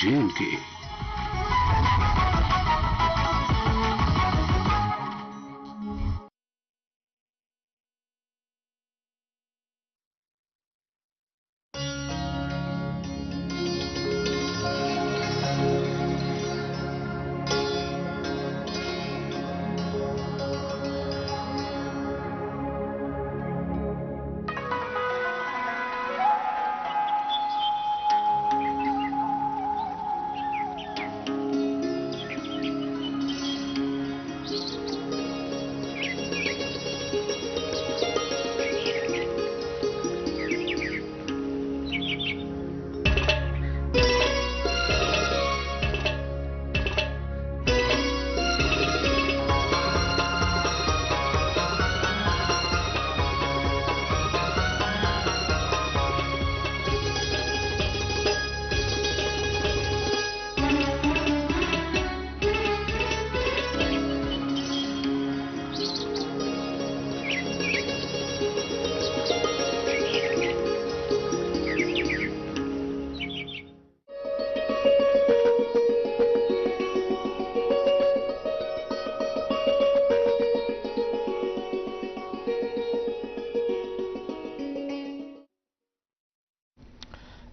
J&K।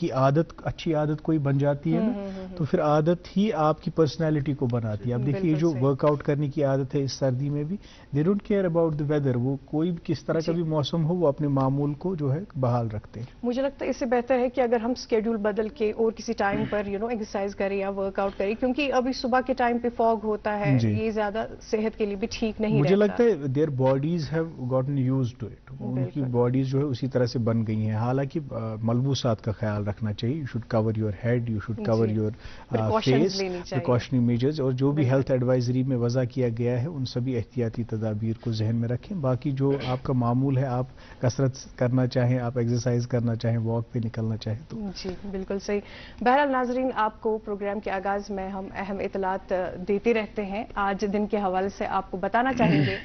کی عادت, اچھی عادت کوئی بن جاتی ہے نا, تو پھر عادت ہی آپ کی پرسنالٹی کو بناتی ہے. اب دیکھیے جو ورک آؤٹ کرنے کی عادت ہے اس سردی میں بھی, they don't care about the weather, وہ کوئی بھی کس طرح کا بھی موسم ہو وہ اپنے معمول کو جو ہے بحال رکھتے ہیں. مجھے لگتا ہے اس سے بہتر ہے کہ اگر ہم اسکیڈول بدل کے اور کسی ٹائم پر ایکسرسائز کریں یا ورک آؤٹ کریں, کیونکہ ابھی صبح کے ٹائم پہ فاگ ہوتا ہے, یہ زیادہ صحت کے لیے بھی ٹھیک نہیں مجھے رہتا. لگتا ہے their bodies have gotten used to it, ان کی باڈیز جو ہے اسی طرح سے بن گئی ہیں. حالانکہ ملبوسات کا خیال رکھنا چاہیے, you should cover your head, you should cover your face, precautionary measures, اور جو بھی ہیلتھ ایڈوائزری میں وضع کیا گیا ہے ان سبھی احتیاطی تدابیر کو ذہن میں رکھیں. باقی جو آپ کا معمول ہے, آپ کسرت کرنا چاہیں, آپ ایکسرسائز کرنا چاہیں, واک پہ نکلنا چاہیں تو جی بالکل صحیح. بہرحال ناظرین, آپ کو پروگرام کے آغاز میں ہم اہم اطلاعات دیتے رہتے ہیں. آج دن کے حوالے سے آپ کو بتانا چاہیں گے,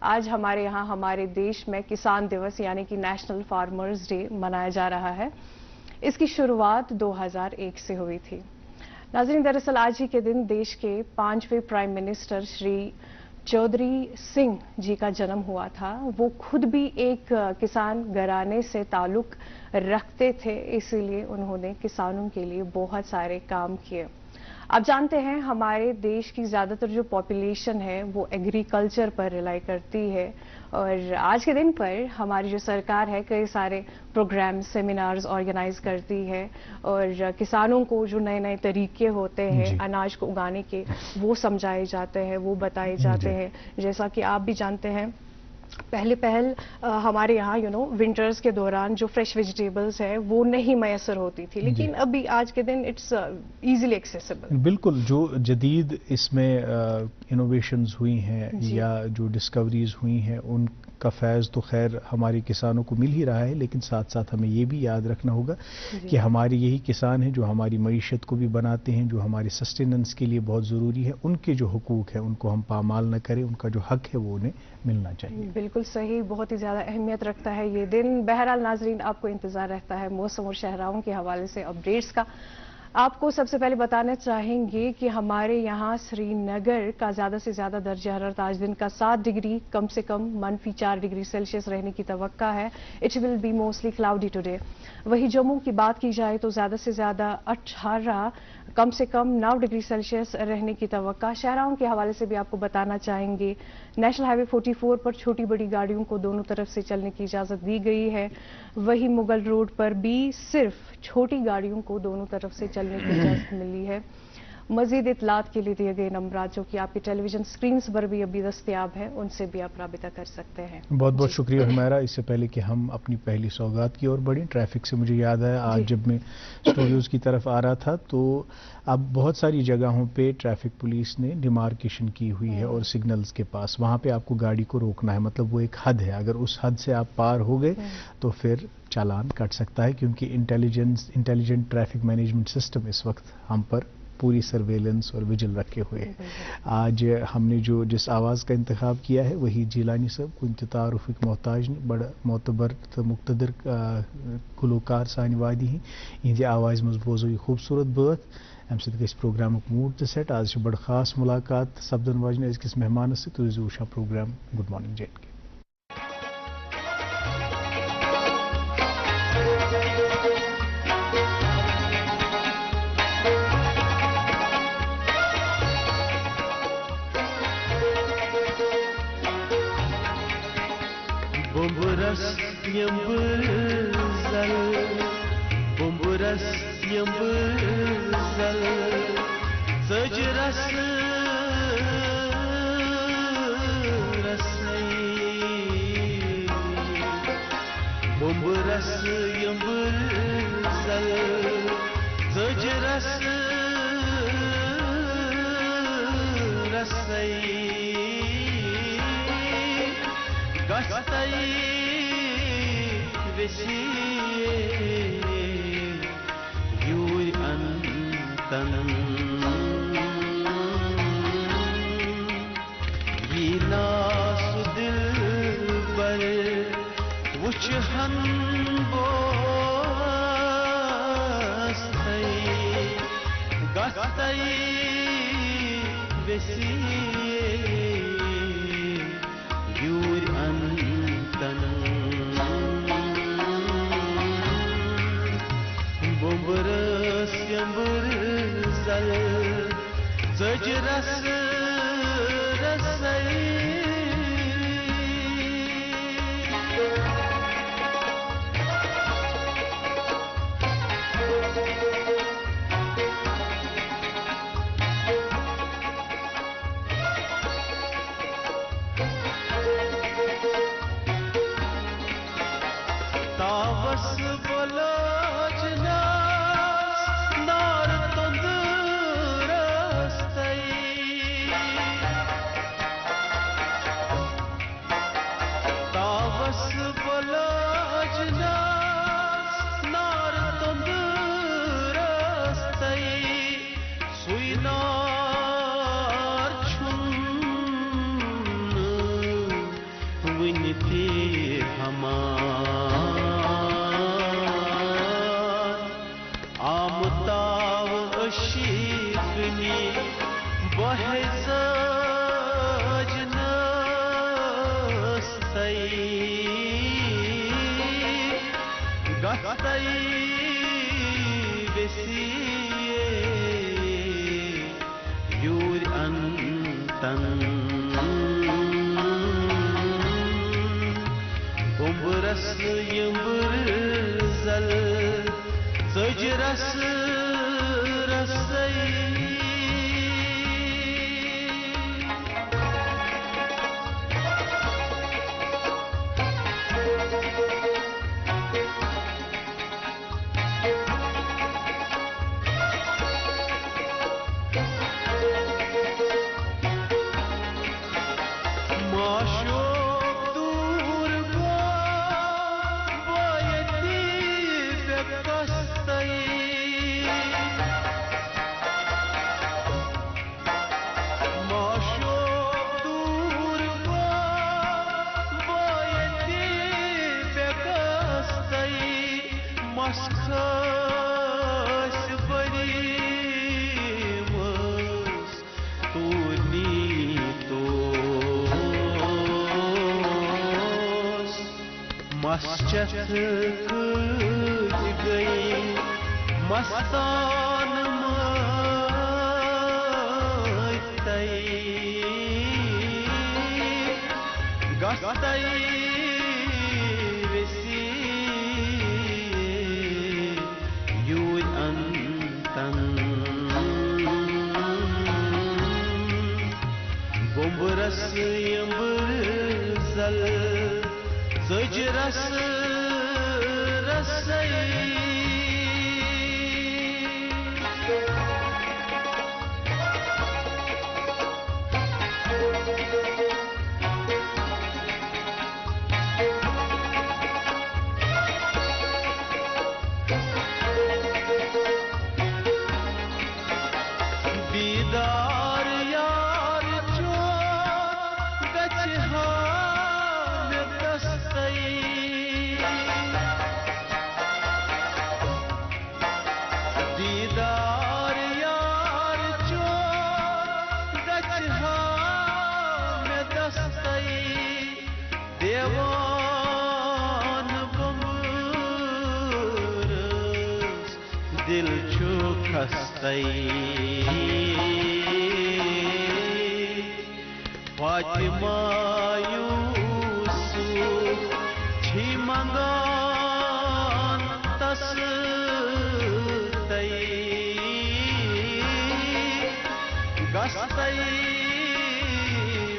آج ہمارے یہاں ہمارے دیش میں کسان دیوس یعنی کہ نیشنل فارمرز ڈے منایا جا رہا ہے. اس کی شروعات 2001 سے ہوئی تھی. ناظرین, دراصل آج ہی کے دن دیش کے 5ویں پرائم منسٹر شری چودھری سنگھ جی کا جنم ہوا تھا. وہ خود بھی ایک کسان گھرانے سے تعلق رکھتے تھے, اسی لیے انہوں نے کسانوں کے لیے بہت سارے کام کیے. آپ جانتے ہیں ہمارے دیش کی زیادہ تر جو پاپولیشن ہے وہ ایگریکلچر پر ریلائی کرتی ہے, اور آج کے دن پر ہماری جو سرکار ہے کئی سارے پروگرام سیمینارز آرگنائز کرتی ہے, اور کسانوں کو جو نئے نئے طریقے ہوتے ہیں اناج کو اگانے کے وہ سمجھائے جاتے ہیں, وہ بتائے جاتے ہیں. جیسا کہ آپ بھی جانتے ہیں پہل ہمارے یہاں ونٹرز کے دوران جو فریش ویجیٹیبلز ہے وہ نہیں میسر ہوتی تھی, لیکن ابھی آج کے دن اٹس ایزیلی ایکسیسیبل. بالکل, جو جدید اس میں انوویشنز ہوئی ہیں یا جو ڈسکوریز ہوئی ہیں ان کا فیض تو خیر ہمارے کسانوں کو مل ہی رہا ہے, لیکن ساتھ ساتھ ہمیں یہ بھی یاد رکھنا ہوگا کہ ہمارے یہی کسان ہیں جو ہماری معیشت کو بھی بناتے ہیں, جو ہماری سسٹیننس کے لیے بہت ضروری ہے. ان کے جو حقوق ہیں ان کو ہم پامال نہ کریں, ان کا جو حق ہے وہ انہیں ملنا چاہیے. بالکل صحیح, بہت ہی زیادہ اہمیت رکھتا ہے یہ دن. بہرحال ناظرین, آپ کو انتظار رہتا ہے موسم اور شہراؤں کے حوالے سے اپڈیٹس کا. آپ کو سب سے پہلے بتانا چاہیں گے کہ ہمارے یہاں سری نگر کا زیادہ سے زیادہ درجہ حرارت آج دن کا 7 ڈگری کم سے کم -4 ڈگری سیلسیس رہنے کی توقع ہے. It will be mostly cloudy today. وہی جموں کی بات کی جائے تو زیادہ سے زیادہ 18 کم سے کم 9 ڈگری سیلسیس رہنے کی توقع. شہراؤں کے حوالے سے بھی آپ کو بتانا چاہیں گے, نیشنل ہائی وے 44 پر چھوٹی بڑی گاڑیوں کو دونوں طرف سے چلنے کی اجازت دی گئی ہے. وہی مغل روڈ پر بھی صرف چھوٹی گاڑیوں کو دونوں طرف سے چلنے کی اجازت ملی ہے. مزید اطلاعات کے لیے دیے گئے نمبرات جو کہ آپ کی ٹیلی ویژن سکرینز پر بھی ابھی دستیاب ہیں, ان سے بھی آپ رابطہ کر سکتے ہیں. بہت بہت شکریہ ہمیرا. اس سے پہلے کہ ہم اپنی پہلی سوگات کی اور بڑھیں, ٹریفک سے مجھے یاد آیا آج جب میں اسٹوڈیوز کی طرف آ رہا تھا تو اب بہت ساری جگہوں پہ ٹریفک پولیس نے ڈیمارکیشن کی ہوئی ہے, اور سگنلز کے پاس وہاں پہ آپ کو گاڑی کو روکنا ہے. مطلب وہ ایک حد ہے, اگر اس حد سے آپ پار ہو گئے تو پھر چالان کٹ سکتا ہے, کیونکہ انٹیلیجنٹ ٹریفک مینجمنٹ سسٹم اس وقت ہم پر پوری سرویلنس اور ویجل رکھے ہوئے ہیں. آج ہم نے جس آواز کا انتخاب کیا ہے وہی جیلانی صاحب کو تعارف محتاج نہیں, بڑا معتبر تو مقتدر گلوکار سانہ وادی ہیں, یہ آواز مز بوزو یہ خوبصورت بات, امہ سۭتۍ گژھِ پروگرامُک موڈ تہِ سیٹ. آز چھِ بڑٕ خاص ملاقات سپدن واجنہِ أزکِس مہمانس سۭتۍ, تُہۍ ٲسۍزیو وٕچھان programme good morning J and K. بُمبرس یم بٕزل, بُمبرس یم بٕزل, ژٔج رسہٕ رسٕے, بُمبرس یم بٕزل, ژٔج رسہٕ رسٕے, گژھتَے ویسیے یوٗرۍ انتن, یی نا سُہ دِلبر وٕچھِ ہن بوستَے, گژھتَے ویسیے یوٗرۍ انتن, بُمبرس رس رسائی تاوس بلوچنا نار تندرستی تاوس بلوچنا نار تندرستی سوی نار چھن ونتی ہمان آمتاو اشیقنی بحزاج نستی گستی بسیئے یور انتن بمبرس یمبرزل سجرس رسائی مسخس بریمس تونی توس مسچت کج گئی مستان مائی گستی بمبرس یمبرزل سجرس رسائی دیدار یار چون گچ ہام دستی دیدار یار چون گچ ہام دستی دیوان بمبرس دل چھو کھستی فاطمہ یوسف چھی منگان تستی گستی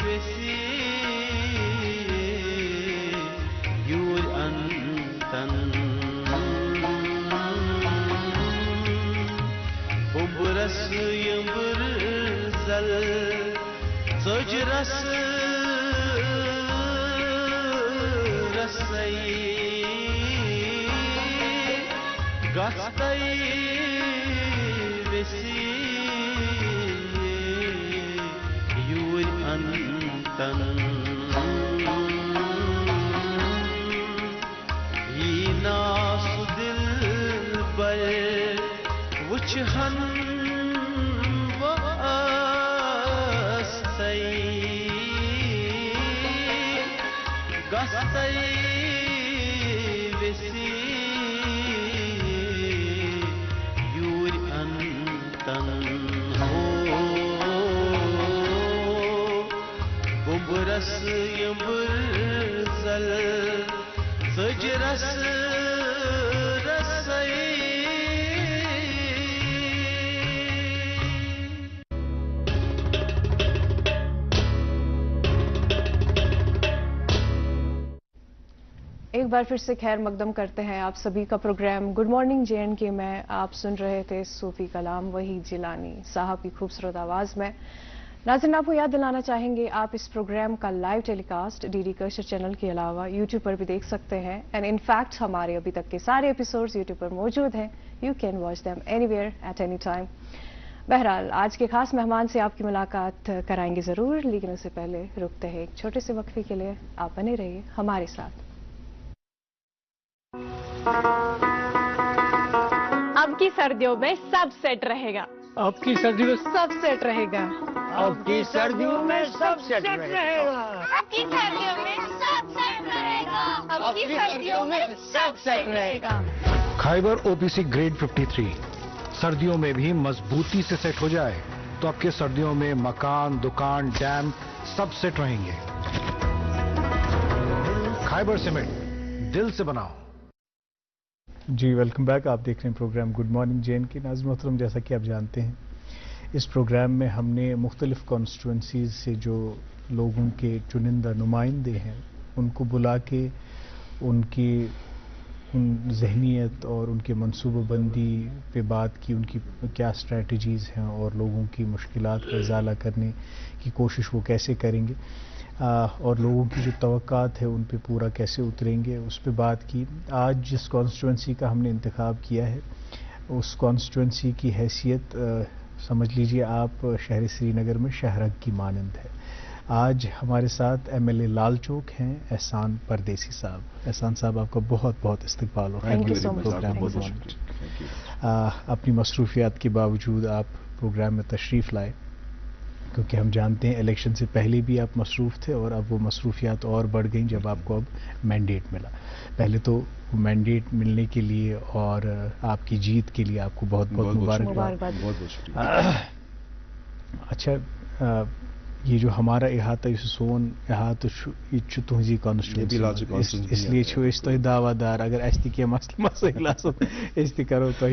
وسی یور انتن بمبرس یمبرزل سجرس رسائی گستی وسی یور انتن ہی ناس دل بر وچھن گستی وسی یور انتن ہو رس يمبرزل سج رس رسي ایک بار پھر سے خیر مقدم کرتے ہیں آپ سبھی کا پروگرام گڈ مارننگ JNK میں. آپ سن رہے تھے صوفی کلام وحید جیلانی صاحب کی خوبصورت آواز میں. ناظرین آپ کو یاد دلانا چاہیں گے آپ اس پروگرام کا لائیو ٹیلی کاسٹ DD کلچر چینل کے علاوہ YouTube پر بھی دیکھ سکتے ہیں. اینڈ ان فیکٹ ہمارے ابھی تک کے سارے ایپیسوڈز YouTube پر موجود ہیں. You can watch them anywhere at any time. بہرحال آج کے خاص مہمان سے آپ کی ملاقات کرائیں گے ضرور, لیکن اس سے پہلے رکتے ہیں ایک چھوٹے سے وقفے کے لیے. آپ بنے رہیے ہمارے ساتھ. اب کی سردیوں میں سب سیٹ رہے گا. اب کی سردیوں میں سب سیٹ رہے گا. اب کی سردیوں میں سب سیٹ رہے گا. اب کی سردیوں میں سب سیٹ رہے گا. اب کی سردیوں میں سب سیٹ رہے گا. خیبر OPC گریڈ 53 سردیوں میں بھی مضبوطی سے سیٹ ہو جائے تو آپ کے سردیوں میں مکان, دکان, ڈیم سب سیٹ رہیں گے. خیبر سیمنٹ دل سے بناؤ. جی ویلکم بیک. آپ دیکھ رہے ہیں پروگرام گڈ مارننگ JNK. ناظرین محترم, جیسا کہ آپ جانتے ہیں اس پروگرام میں ہم نے مختلف کانسٹیٹوئنسیز سے جو لوگوں کے چنندہ نمائندے ہیں ان کو بلا کے ان کی ذہنیت اور ان کے منصوبہ بندی پہ بات کی, ان کی کیا اسٹریٹجیز ہیں اور لوگوں کی مشکلات کا ازالہ کرنے کی کوشش وہ کیسے کریں گے اور لوگوں کی جو توقعات ہیں ان پہ پورا کیسے اتریں گے اس پہ بات کی. آج جس کانسٹیٹوئنسی کا ہم نے انتخاب کیا ہے اس کانسٹیٹوئنسی کی حیثیت سمجھ لیجئے آپ شہر سری نگر میں شہرک کی مانند ہے. آج ہمارے ساتھ MLA لال چوک ہیں احسان پردیسی صاحب. احسان صاحب آپ کا بہت بہت استقبال ہو پروگرام. اپنی مصروفیات کے باوجود آپ پروگرام میں تشریف لائے کیونکہ ہم جانتے ہیں الیکشن سے پہلے بھی آپ مصروف تھے اور اب وہ مصروفیات اور بڑھ گئیں جب آپ کو اب مینڈیٹ ملا. پہلے تو مینڈیٹ ملنے کے لیے اور آپ کی جیت کے لیے آپ کو بہت بہت مبارکباد. اچھا, یہ جو ہمارا احاطہ سون احاطہ یہ تہذی کانسٹیٹوئنسی اس لیے اس تہ دعوی دار اگر اس تہ مسئلہ مسائل اس تہ کرو تہ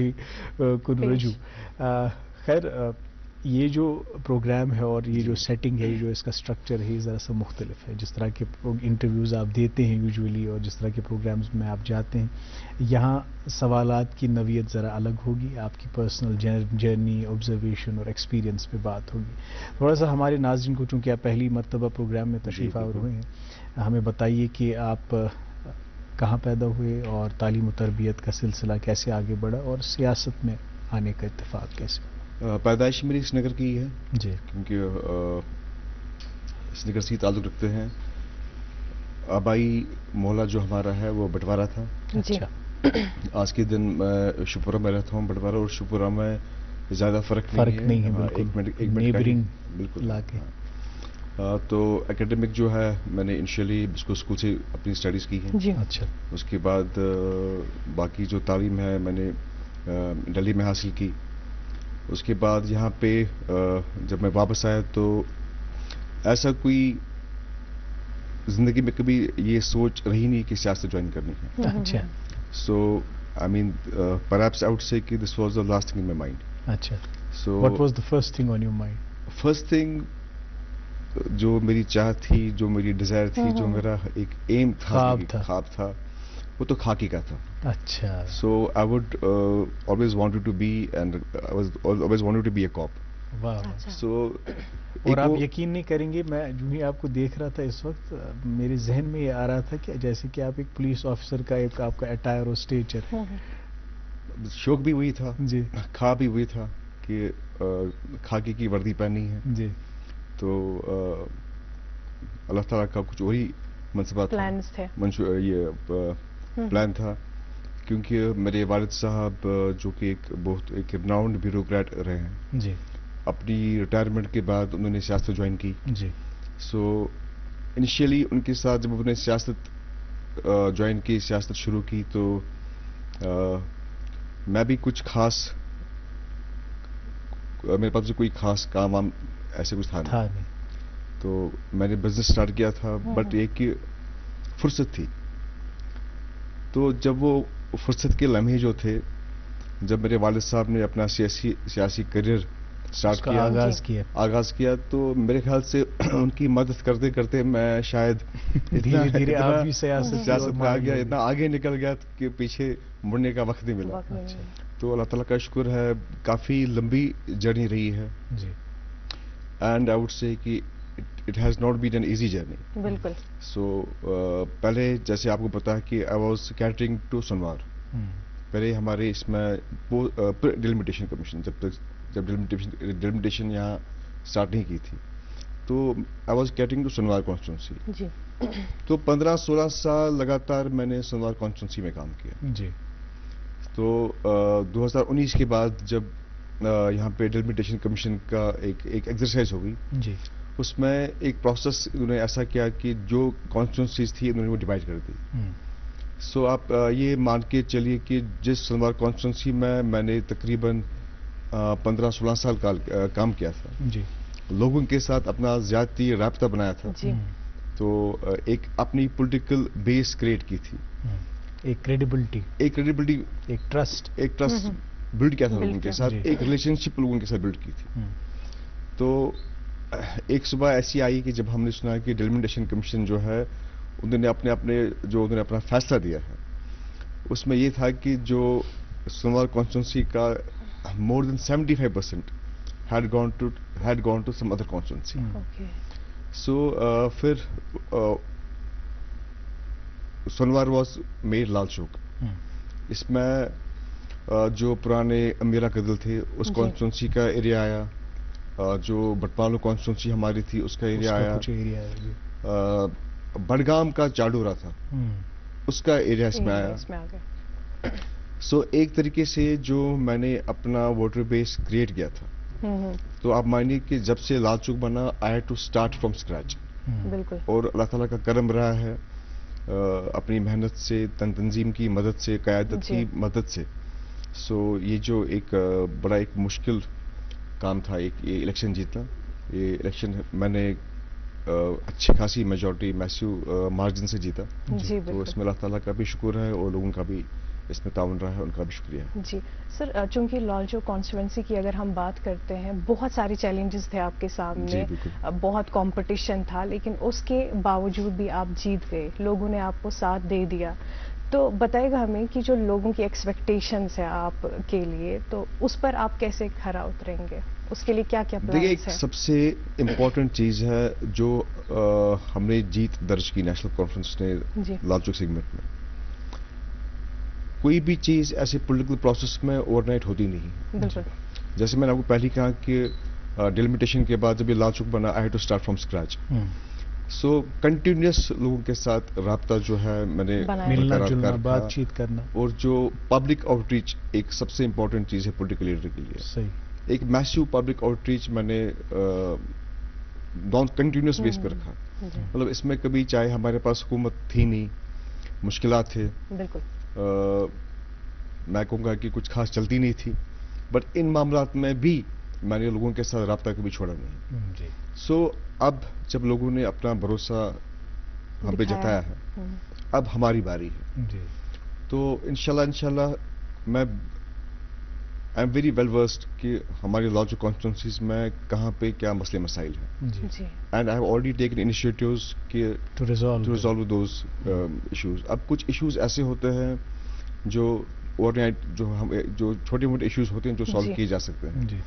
کن رجوع. خیر یہ جو پروگرام ہے اور یہ جو سیٹنگ ہے, یہ جو اس کا اسٹرکچر ہے, یہ ذرا سا مختلف ہے. جس طرح کے انٹرویوز آپ دیتے ہیں یوزولی اور جس طرح کے پروگرامز میں آپ جاتے ہیں, یہاں سوالات کی نوعیت ذرا الگ ہوگی. آپ کی پرسنل جرنی, آبزرویشن اور ایکسپیرینس پہ بات ہوگی. تھوڑا سا ہمارے ناظرین کو, چونکہ آپ پہلی مرتبہ پروگرام میں تشریف آور ہوئے ہیں, ہمیں بتائیے کہ آپ کہاں پیدا ہوئے اور تعلیم و تربیت کا سلسلہ کیسے آگے بڑھا اور سیاست میں آنے کا اتفاق کیسے. پیدائش میری سری نگر کی ہے جی, کیونکہ سری نگر سے ہی تعلق رکھتے ہیں. آبائی محلہ جو ہمارا ہے وہ بٹوارہ تھا. اچھا, آج کے دن میں شپورہ میں رہتا ہوں. بٹوارہ اور شپورہ میں زیادہ فرق نہیں ہے. نیبرنگ بالکل علاقے. تو اکیڈمک جو ہے میں نے انیشلی اس کو اسکول سے اپنی اسٹڈیز کی ہیں. جی اچھا. اس کے بعد باقی جو تعلیم ہے میں نے دہلی میں حاصل کی. اس کے بعد یہاں پہ جب میں واپس آیا تو ایسا کوئی زندگی میں کبھی یہ سوچ رہی نہیں کہ سیاست جوائن کرنی ہے. اچھا. So I main perhaps I would say کہ this was the last thing in my mind. اچھا. So what was the first thing on your mind? First thing جو میری چاہت تھی, جو میری ڈیزائر تھی, جو میرا ایک ایم تھا, خواب تھا, وہ تو خاکی کا تھا. اچھا. So I would always wanted to be and always wanted to be a cop. واہ. سو اور آپ یقین نہیں کریں گے, میں جو ہی آپ کو دیکھ رہا تھا اس وقت میرے ذہن میں یہ آ رہا تھا کہ جیسے کہ آپ ایک پولیس آفیسر کا ایک آپ کا اٹائر اور اسٹیچر. شوق بھی وہی تھا جی, خواب بھی وہی تھا کہ خاکی کی وردی پہننی ہے. جی. تو اللہ تعالیٰ کا کچھ اور ہی منصوبہ تھا, یہ پلان تھا. کیونکہ میرے والد صاحب جو کہ بہت ایک رناؤنڈ بیوروکریٹ رہے ہیں, جی, اپنی ریٹائرمنٹ کے بعد انہوں نے سیاست جوائن کی. جی. سو انیشیلی ان کے ساتھ جب انہوں نے سیاست جوائن کی, سیاست شروع کی, تو میں بھی کچھ خاص, میرے پاس کوئی خاص کام وام ایسے کچھ تھا نہیں. تو میں نے بزنس اسٹارٹ کیا تھا, بٹ یہ کہ فرصت تھی. تو جب وہ فرصت کے لمحے جو تھے, جب میرے والد صاحب نے اپنا سیاسی کریئر اسٹارٹ کیا, آغاز کیا, تو میرے خیال سے ان کی مدد کرتے کرتے میں شاید دھیرے دھیرے آپ بھی سیاست میں آ گیا, اتنا آگے نکل گیا کہ پیچھے مڑنے کا وقت نہیں ملا. تو اللہ تعالیٰ کا شکر ہے, کافی لمبی جرنی رہی ہے. جی. اینڈ آئی وڈ سے کہ it has not been an easy journey. بالکل. سو پہلے جیسے آپ کو پتا ہے کہ آئی واز کیٹرنگ ٹو سنوار. پہلے ہمارے اس میں ڈیلیمیٹیشن کمیشن جب ڈیلیمیٹیشن یہاں اسٹارٹ نہیں کی تھی, تو آئی واز کیٹرنگ ٹو سنوار کانسٹیٹوینسی. تو 15-16 سال لگاتار میں نے سنوار کانسٹیٹوینسی میں کام کیا. جی. تو 2019 کے بعد جب یہاں پہ ڈیلیمیٹیشن کمیشن کا ایک ایکسرسائز ہو گئی. جی. اس میں ایک پروسیس انہوں نے ایسا کیا کہ جو کانسٹیٹوینسیز تھی انہوں نے وہ ڈیوائڈ کر دی. سو آپ یہ مان کے چلیے کہ جس سنوار کانسٹیٹوینسی میں نے تقریباً 15-16 سال کام کیا تھا. جی. لوگوں کے ساتھ اپنا زیادتی رابطہ بنایا تھا. جی. تو ایک اپنی پولیٹیکل بیس کریٹ کی تھی, ایک کریڈیبلٹی, ایک ٹرسٹ بلڈ کیا تھا لوگوں کے ساتھ, ایک ریلیشن شپ لوگوں کے ساتھ بلڈ کی تھی. تو ایک صبح ایسی آئی کہ جب ہم نے سنا کہ ڈیلیمیٹیشن کمیشن جو ہے انہوں نے انہوں نے اپنا فیصلہ دیا ہے, اس میں یہ تھا کہ جو سنوار کانسٹیٹوینسی کا more than 75% had gone to some other constituency. Okay. So پھر سنوار was made لال چوک. اس میں جو پرانے امیرا قدل تھے اس کانسٹیٹوینسی کا ایریا آیا, جو بٹپالو کانسٹیٹوینسی ہماری تھی اس کا ایریا آیا, بڑگام کا چاڈورا تھا اس کا ایریا اس میں آیا. سو ایک طریقے سے جو میں نے اپنا ووٹر بیس کریٹ کیا تھا, تو آپ مانیے کہ جب سے لال چوک بنا I had to start from scratch. بالکل. اور اللہ تعالیٰ کا کرم رہا ہے, اپنی محنت سے, تنظیم کی مدد سے, قیادت کی مدد سے. سو یہ جو ایک بڑا ایک مشکل کام تھا یہ الیکشن جیتنا, یہ الیکشن میں نے اچھی خاصی میجورٹی میسیو مارجن سے جیتا. تو اس میں اللہ تعالیٰ کا بھی شکر ہے اور لوگوں کا بھی اس میں تعاون رہا ہے, ان کا بھی شکریہ. جی سر, چونکہ لال چوک کانسٹیٹوینسی کی اگر ہم بات کرتے ہیں, بہت سارے چیلنجز تھے آپ کے سامنے, بہت کمپٹیشن تھا, لیکن اس کے باوجود بھی آپ جیت گئے, لوگوں نے آپ کو ساتھ دے دیا. تو بتائے گا ہمیں کہ جو لوگوں کی ایکسپیکٹیشنز ہیں آپ کے لیے, تو اس پر آپ کیسے کھرا اتریں گے, اس کے لیے کیا پلانز ہیں؟ دیکھیے, سب سے امپورٹنٹ چیز ہے جو ہم نے جیت درج کی نیشنل کانفرنس نے لال چوک سیگمنٹ میں. کوئی بھی چیز ایسے پولیٹیکل پروسیس میں اوور نائٹ ہوتی نہیں. جیسے میں نے آپ کو پہلے کہا کہ ڈیلیمیٹیشن کے بعد جب یہ لال چوک بنا I had to start from scratch. So continuous لوگوں کے ساتھ رابطہ جو ہے میں نے بات چیت کرنا, اور جو پبلک آؤٹ ریچ ایک سب سے امپورٹنٹ چیز ہے پولیٹیکل لیڈر کے لیے. ایک میسیو پبلک آؤٹ ریچ میں نے کنٹینیوس بیس پہ رکھا. مطلب اس میں کبھی چاہے ہمارے پاس حکومت تھی نہیں, مشکلات تھے, میں کہوں گا کہ کچھ خاص چلتی نہیں تھی, بٹ ان معاملات میں بھی میں نے لوگوں کے ساتھ رابطہ کبھی چھوڑا نہیں. سو اب جب لوگوں نے اپنا بھروسہ ہم پہ جتایا ہے, اب ہماری باری ہے. تو انشاءاللہ میں I am very well versed کہ ہماری لال چوک کانسٹیٹوینسیز میں کہاں پہ کیا مسئلے مسائل ہیں, and I have already taken initiatives to resolve those issues. اب کچھ ایشوز ایسے ہوتے ہیں جو اوور نائٹ جو چھوٹے موٹے ایشوز ہوتے ہیں جو سالو کیے جا سکتے ہیں.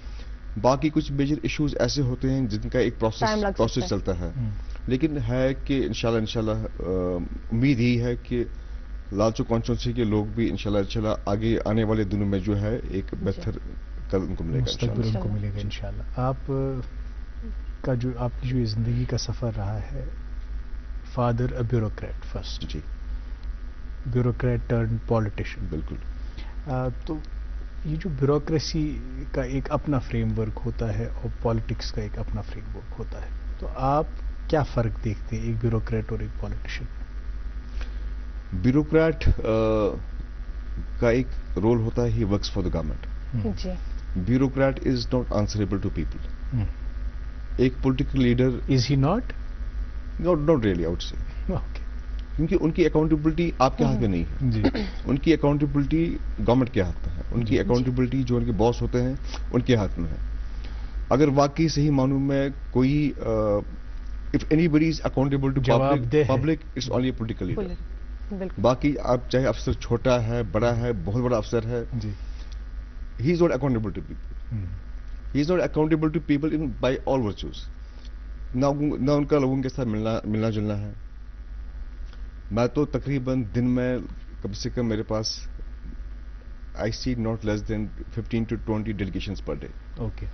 باقی کچھ میجر ایشوز ایسے ہوتے ہیں جن کا ایک پروسیس چلتا ہے, لیکن ہے کہ انشاءاللہ امید یہی ہے کہ لال چوک کانسٹیٹوینسی کے لوگ بھی انشاءاللہ آگے آنے والے دنوں میں جو ہے ایک بہتر کل ان کو ملے گا انشاءاللہ. آپ کا جو آپ کی جو زندگی کا سفر رہا ہے, فادر اے بیوروکریٹ فرسٹ, جی, بیوروکریٹ ٹرن پولیٹیشین. بالکل. تو یہ جو بیوروکریسی کا ایک اپنا فریم ورک ہوتا ہے اور پالیٹکس کا ایک اپنا فریم ورک ہوتا ہے, تو آپ کیا فرق دیکھتے ہیں ایک بیوروکریٹ اور ایک پالیٹیشین؟ بیوروکریٹ کا ایک رول ہوتا ہے, he works for the government. Bureaucrat is not answerable to people. ایک political leader Is he not? Not really out say, Okay. کیونکہ ان کی اکاؤنٹیبلٹی آپ کے ہاتھ میں نہیں ہے. جی. ان کی اکاؤنٹیبلٹی گورنمنٹ کے ہاتھ میں ہے. ان کی اکاؤنٹیبلٹی جو ان کے باس ہوتے ہیں ان کے ہاتھ میں ہے. اگر واقعی صحیح معنوں میں کوئی if anybody is accountable to public it's only a political leader. بالکل. باقی آپ چاہے افسر چھوٹا ہے, بڑا ہے, بہت بڑا افسر ہے, جی. He is not accountable to people. He is not accountable to people in by all virtues. نہ ان کا لوگوں کے ساتھ ملنا جلنا ہے. میں تو تقریباً دن میں کم سے کم میرے پاس I see not less than 15 to 20 delegations per day. Okay.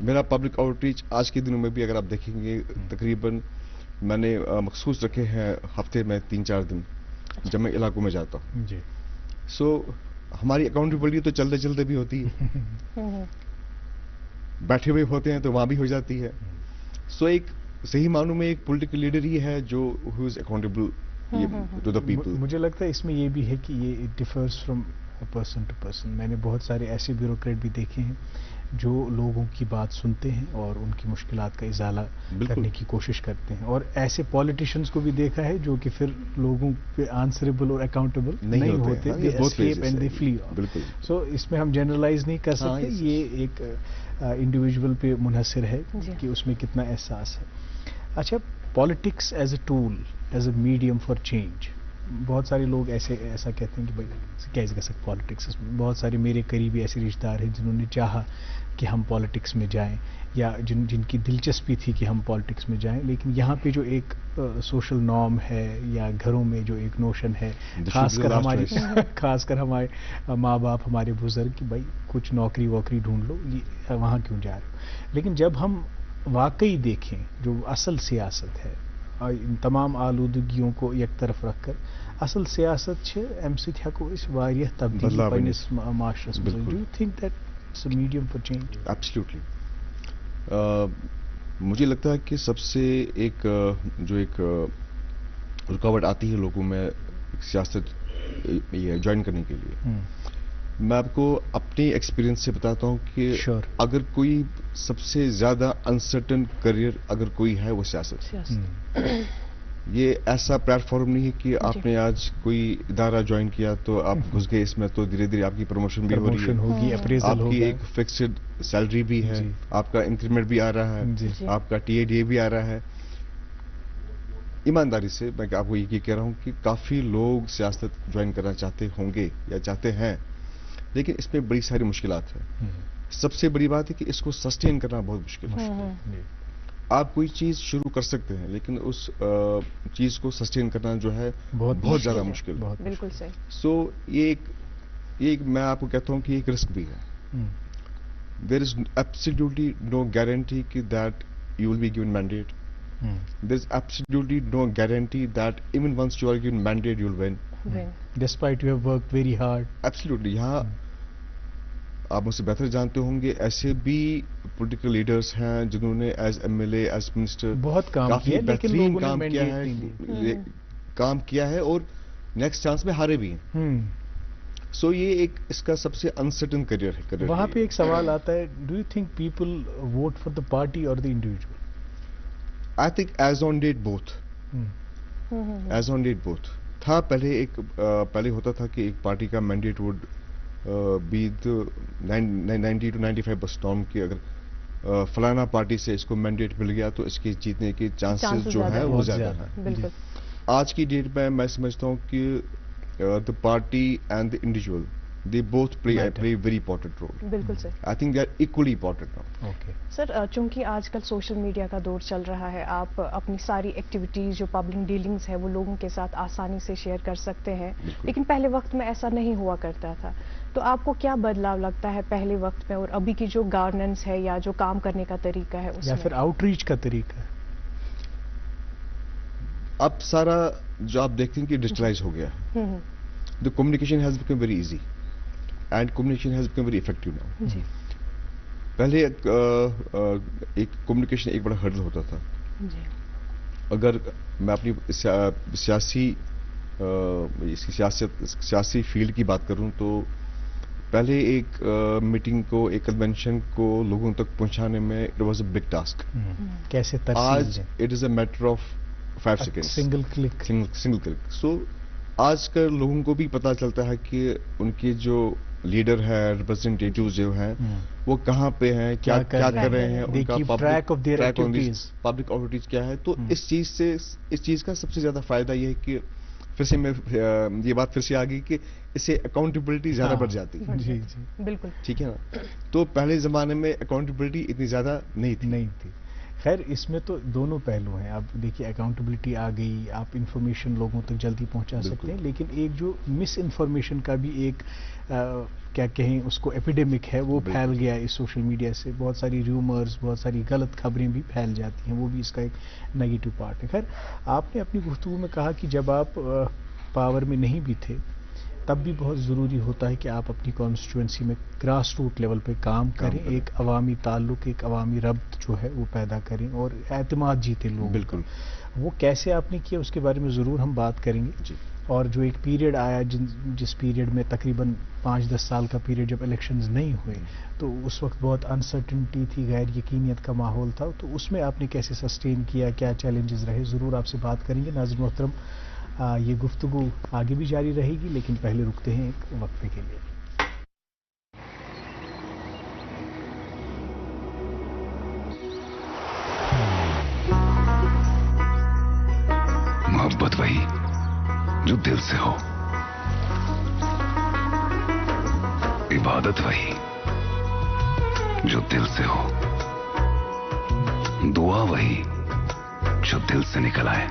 میرا پبلک آؤٹ ریچ آج کے دنوں میں بھی اگر آپ دیکھیں گے تقریباً میں نے مخصوص رکھے ہیں ہفتے میں 3-4 دن جب میں علاقوں میں جاتا ہوں. جی. سو ہماری اکاؤنٹیبلٹی تو چلتے چلتے بھی ہوتی ہے, بیٹھے ہوئے ہوتے ہیں تو وہاں بھی ہو جاتی ہے. سو ایک صحیح معنوں میں ایک پولیٹیکل لیڈر ہی ہے جو ہو از اکاؤنٹیبل ٹو دا پیپل. مجھے لگتا ہے اس میں یہ بھی ہے کہ یہ differs from person to person. میں نے بہت سارے ایسے بیوروکریٹ بھی دیکھے ہیں جو لوگوں کی بات سنتے ہیں اور ان کی مشکلات کا ازالہ کرنے کی کوشش کرتے ہیں, اور ایسے پالیٹیشینز کو بھی دیکھا ہے جو کہ پھر لوگوں پہ آنسریبل اور اکاؤنٹیبل نہیں ہوتے, دے اسکیپ اینڈ دے فلی. سو اس میں ہم جنرلائز نہیں کر سکتے, یہ ایک انڈیویجول پہ منحصر ہے کہ اس میں کتنا احساس ہے. اچھا, politics as a tool, as a medium for change, بہت سارے لوگ ایسا کہتے ہیں کہ بھائی کیسے کر سکتے پالیٹکس میں. بہت سارے میرے قریبی ایسے رشتہ دار ہیں جنہوں نے چاہا کہ ہم پالیٹکس میں جائیں, یا جن کی دلچسپی تھی کہ ہم پالیٹکس میں جائیں, لیکن یہاں پہ جو ایک سوشل نارم ہے یا گھروں میں جو ایک نوشن ہے, خاص کر ہمارے ماں باپ, ہمارے بزرگ, کہ بھائی کچھ نوکری ووکری ڈھونڈ لو, یہ وہاں کیوں جا رہے ہو. لیکن جب ہم واقعی دیکھیں جو اصل سیاست ہے, ان تمام آلودگیوں کو یک طرف رکھ کر اصل سیاست امہ سۭتۍ ہیکو أسۍ واریاہ تبدیلی پننس معاشرس مز. Do you think that it's a medium for change? Absolutely. مجھے لگتا ہے کہ سب سے ایک رکاوٹ آتی ہے لوگوں میں سیاست جوائن کرنے کے لیے. میں آپ کو اپنی ایکسپیرینس سے بتاتا ہوں کہ اگر کوئی سب سے زیادہ انسرٹن کریئر اگر کوئی ہے وہ سیاست. یہ ایسا پلیٹ فارم نہیں ہے کہ آپ نے آج کوئی ادارہ جوائن کیا تو آپ گھس گئے اس میں تو دھیرے دھیرے آپ کی پروموشن بھی ہو رہی ہے, آپ کی ایک فکسڈ سیلری بھی ہے, آپ کا انکریمنٹ بھی آ رہا ہے, آپ کا ٹی اے ڈی اے بھی آ رہا ہے. ایمانداری سے میں آپ کو یہ کہہ رہا ہوں کہ کافی لوگ سیاست جوائن کرنا چاہتے ہوں گے یا چاہتے ہیں, لیکن اس میں بڑی ساری مشکلات ہیں. سب سے بڑی بات ہے کہ اس کو سسٹین کرنا بہت مشکل ہے. آپ کوئی چیز شروع کر سکتے ہیں لیکن اس چیز کو سسٹین کرنا جو ہے بہت زیادہ مشکل ہے. بالکل صحیح. سو یہ ایک میں آپ کو کہتا ہوں کہ ایک رسک بھی ہے. There is absolutely no guarantee کہ that you will be given mandate. There is absolutely no guarantee that even once you are given mandate you will win despite you have worked very hard. Absolutely. یہاں آپ مجھ سے بہتر جانتے ہوں گے ایسے بھی پولیٹیکل لیڈرز ہیں جنہوں نے as M L A, as minister بہت کام کافی کیا, بہترین کام کیا ہے اور نیکسٹ چانس میں ہارے بھی ہیں. سو یہ ایک اس کا سب سے انسرٹن کریئر ہے. وہاں پہ ایک سوال آتا ہے, do you think people vote for the party اور the individual? I think as on date both. As on date both تھا. پہلے ہوتا تھا کہ ایک پارٹی کا مینڈیٹ وڈ بی 90 to 95% کہ اگر فلانا پارٹی سے اس کو مینڈیٹ مل گیا تو اس کے جیتنے کے چانسز جو ہیں وہ زیادہ ہیں. آج کی ڈیٹ میں سمجھتا ہوں کہ the party and the individual, they both play a very important role. بالکل سر. I think they are equally important now. Okay. سر چونکہ آج کل سوشل میڈیا کا دور چل رہا ہے, آپ اپنی ساری ایکٹیویٹیز جو پبلک ڈیلنگز ہے وہ لوگوں کے ساتھ آسانی سے شیئر کر سکتے ہیں, لیکن پہلے وقت میں ایسا نہیں ہوا کرتا تھا. تو آپ کو کیا بدلاؤ لگتا ہے پہلے وقت میں اور ابھی کی جو گورننس ہے یا جو کام کرنے کا طریقہ ہے اس یا میں؟ پھر آؤٹ ریچ کا طریقہ ہے. اب سارا جو آپ دیکھتے ہیں کہ ڈیجیٹلائز ہو گیا ہے. The communication has become very easy and communication has become very effective now. پہلے ایک کمیونیکیشن ایک بڑا ہرڈل ہوتا تھا. اگر میں اپنی سیاسی فیلڈ کی بات کروں تو پہلے ایک میٹنگ کو, ایک کنونشن کو لوگوں تک پہنچانے میں it was a big task. کیسے آج it is a matter of 5 second, single click. Single click. So آج کل لوگوں کو بھی پتا چلتا ہے کہ ان کے جو لیڈر ہے, ریپرزینٹیٹیو جو ہیں, وہ کہاں پہ ہیں, کیا کر رہے ہیں, ان کا پبلک ایکٹیویٹیز کیا ہے. تو اس چیز کا سب سے زیادہ فائدہ یہ ہے کہ پھر سے میں یہ بات پھر سے آ گئی کہ اس سے اکاؤنٹیبلٹی زیادہ بڑھ جاتی ہے. جی جی بالکل ٹھیک ہے نا. تو پہلے زمانے میں اکاؤنٹیبلٹی اتنی زیادہ نہیں تھی. خیر اس میں تو دونوں پہلو ہیں. اب دیکھیے اکاؤنٹیبلٹی آ گئی, آپ انفارمیشن لوگوں تک جلدی پہنچا سکتے ہیں, لیکن ایک جو مس انفارمیشن کا بھی ایک کیا کہیں اس کو ایپیڈیمک ہے, وہ پھیل گیا اس سوشل میڈیا سے. بہت ساری ریومرز, بہت ساری غلط خبریں بھی پھیل جاتی ہیں, وہ بھی اس کا ایک نیگیٹو پارٹ ہے. خیر آپ نے اپنی گفتگو میں کہا کہ جب آپ پاور میں نہیں بھی تھے تب بھی بہت ضروری ہوتا ہے کہ آپ اپنی کانسٹیٹوئنسی میں گراس روٹ لیول پہ کام کریں, ایک عوامی تعلق, ایک عوامی ربط جو ہے وہ پیدا کریں اور اعتماد جیتے لوگ. بالکل. وہ کیسے آپ نے کیا اس کے بارے میں ضرور ہم بات کریں گے. اور جو ایک پیریڈ آیا جس پیریڈ میں تقریباً 5-10 سال کا پیریڈ جب الیکشنز نہیں ہوئے تو اس وقت بہت انسرٹنٹی تھی, غیر یقینیت کا ماحول تھا, تو اس میں آپ نے کیسے سسٹین کیا, کیا چیلنجز رہے, ضرور آپ سے بات کریں گے. ناظرین محترم یہ گفتگو آگے بھی جاری رہے گی, لیکن پہلے رکتے ہیں ایک وقفے کے لیے. محبت وہی جو دل سے ہو, عبادت وہی جو دل سے ہو, دعا وہی جو دل سے نکل آئے,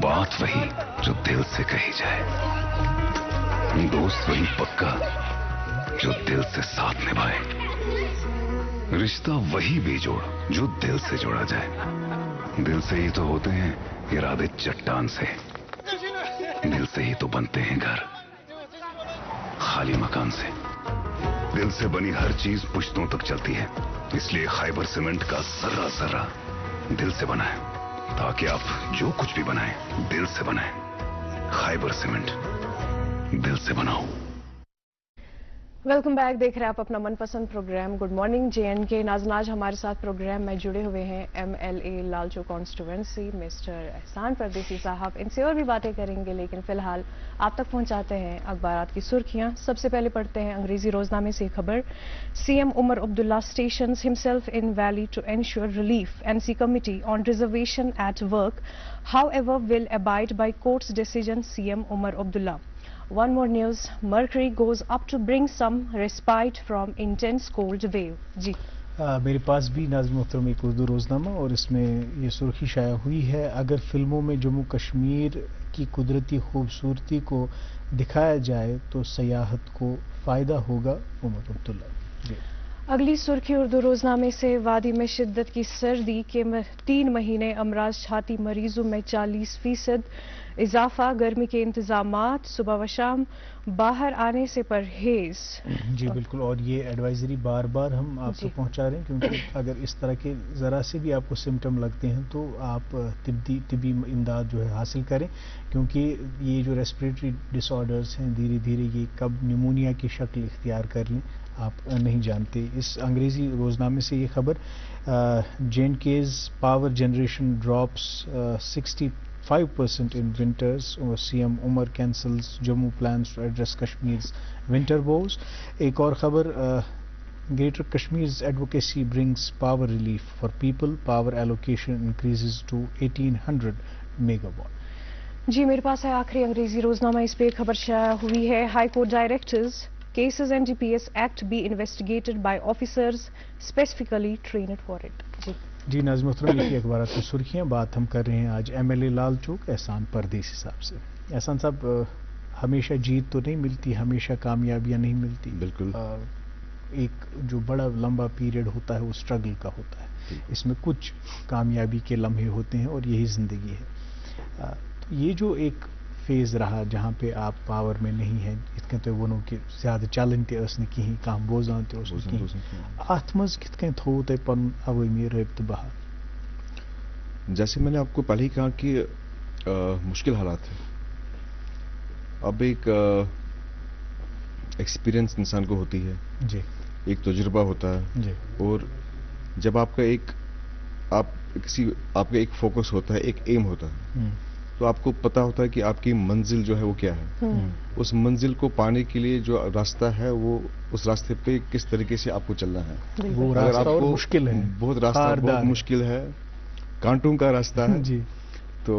بات وہی جو دل سے کہی جائے, دوست وہی پکا جو دل سے ساتھ نبھائے, رشتہ وہی بے جوڑ جو دل سے جوڑا جائے. دل سے ہی تو ہوتے ہیں ارادے چٹان سے, دل سے ہی تو بنتے ہیں گھر خالی مکان سے. دل سے بنی ہر چیز پشتوں تک چلتی ہے, اس لیے خیبر سیمنٹ کا ذرہ ذرہ دل سے بنا ہے, تاکہ آپ جو کچھ بھی بنائیں دل سے بنائیں. خیبر سیمنٹ, دل سے بناؤ. Welcome back. دیکھ رہے ہیں آپ اپنا من پسند پروگرام گڈ مارننگ JNK. ناظرین آج ہمارے ساتھ پروگرام میں جڑے ہوئے ہیں MLA Lal Chowk constituency mister احسان پردیسی صاحب. ان سے اور بھی باتیں کریں گے, لیکن فی الحال آپ تک پہنچاتے ہیں اخبارات کی سرخیاں. سب سے پہلے پڑھتے ہیں انگریزی روزنامے سے خبر. CM Omar Abdullah stations himself in Valley to ensure relief. NC committee on reservation at work, however, will abide by court's decision. CM Umar Abdullah. One more news. Mercury goes up to bring some respite from intense cold wave. جی میرے پاس بھی ناظرین محترم ایک اردو روزنامہ, اور اس میں یہ سرخی شائع ہوئی ہے, اگر فلموں میں جموں کشمیر کی قدرتی خوبصورتی کو دکھایا جائے تو سیاحت کو فائدہ ہوگا. عمر عبداللہ. جی اگلی سرخی اردو روزنامے سے. وادی میں شدت کی سردی کے 3 مہینے, امراض چھاتی مریضوں میں 40% اضافہ, گرمی کے انتظامات, صبح و شام باہر آنے سے پرہیز. جی بالکل, اور یہ ایڈوائزری بار بار ہم آپ کو پہنچا رہے ہیں, کیونکہ اگر اس طرح کے ذرا سے بھی آپ کو سمٹم لگتے ہیں تو آپ طبی امداد جو ہے حاصل کریں, کیونکہ یہ جو ریسپریٹری ڈس آرڈرز ہیں دھیرے دھیرے یہ کب نیمونیا کی شکل اختیار کر لیں آپ نہیں جانتے. اس انگریزی روزنامے سے یہ خبر. JNK's power generation drops 65% in winters. CM Umar cancels Jammu plans to address Kashmir's winter woes. ایک اور خبر. Greater Kashmir's advocacy brings power relief for people. Power allocation increases to 1800 megawatt. جی میرے پاس ہے آخری انگریزی روزنامہ, اس پہ خبر شائع ہوئی ہے. High court directors cases NDPS Act be investigated by officers specifically trained for it. جی ناظرین محترم, یہ اخبارات کی سرخیاں. بات ہم کر رہے ہیں آج MLA لال چوک احسان پردیسی صاحب سے. احسان صاحب, ہمیشہ جیت تو نہیں ملتی, ہمیشہ کامیابیاں نہیں ملتی. بالکل. ایک جو بڑا لمبا پیریڈ ہوتا ہے وہ اسٹرگل کا ہوتا ہے, اس میں کچھ کامیابی کے لمحے ہوتے ہیں اور یہی زندگی ہے. یہ جو ایک فیز رہا جہاں پہ آپ پاور میں نہیں ہیں, کتنے تو ونوں کہ زیادہ چلن تہ ٲسۍ کہیں کم بوزان تہ ٲسۍ کہیں, اتھ مز کت کن تھو تہ پن عوٲمی رابطہ بحال. جیسے میں نے آپ کو پہلے ہی کہا کہ مشکل حالات ہیں. اب ایک ایکسپیرئنس انسان کو ہوتی ہے, جی, ایک تجربہ ہوتا ہے, جی, اور جب آپ کا ایک فوکس ہوتا ہے, ایک ایم ہوتا ہے, تو آپ کو پتا ہوتا ہے کہ آپ کی منزل جو ہے وہ کیا ہے. اس منزل کو پانے کے لیے جو راستہ ہے وہ اس راستے پہ کس طریقے سے آپ کو چلنا ہے. وہ اگر راستہ آپ اور کو مشکل ہے, بہت راستہ بہت مشکل ہے, کانٹوں کا راستہ ہے, جی, تو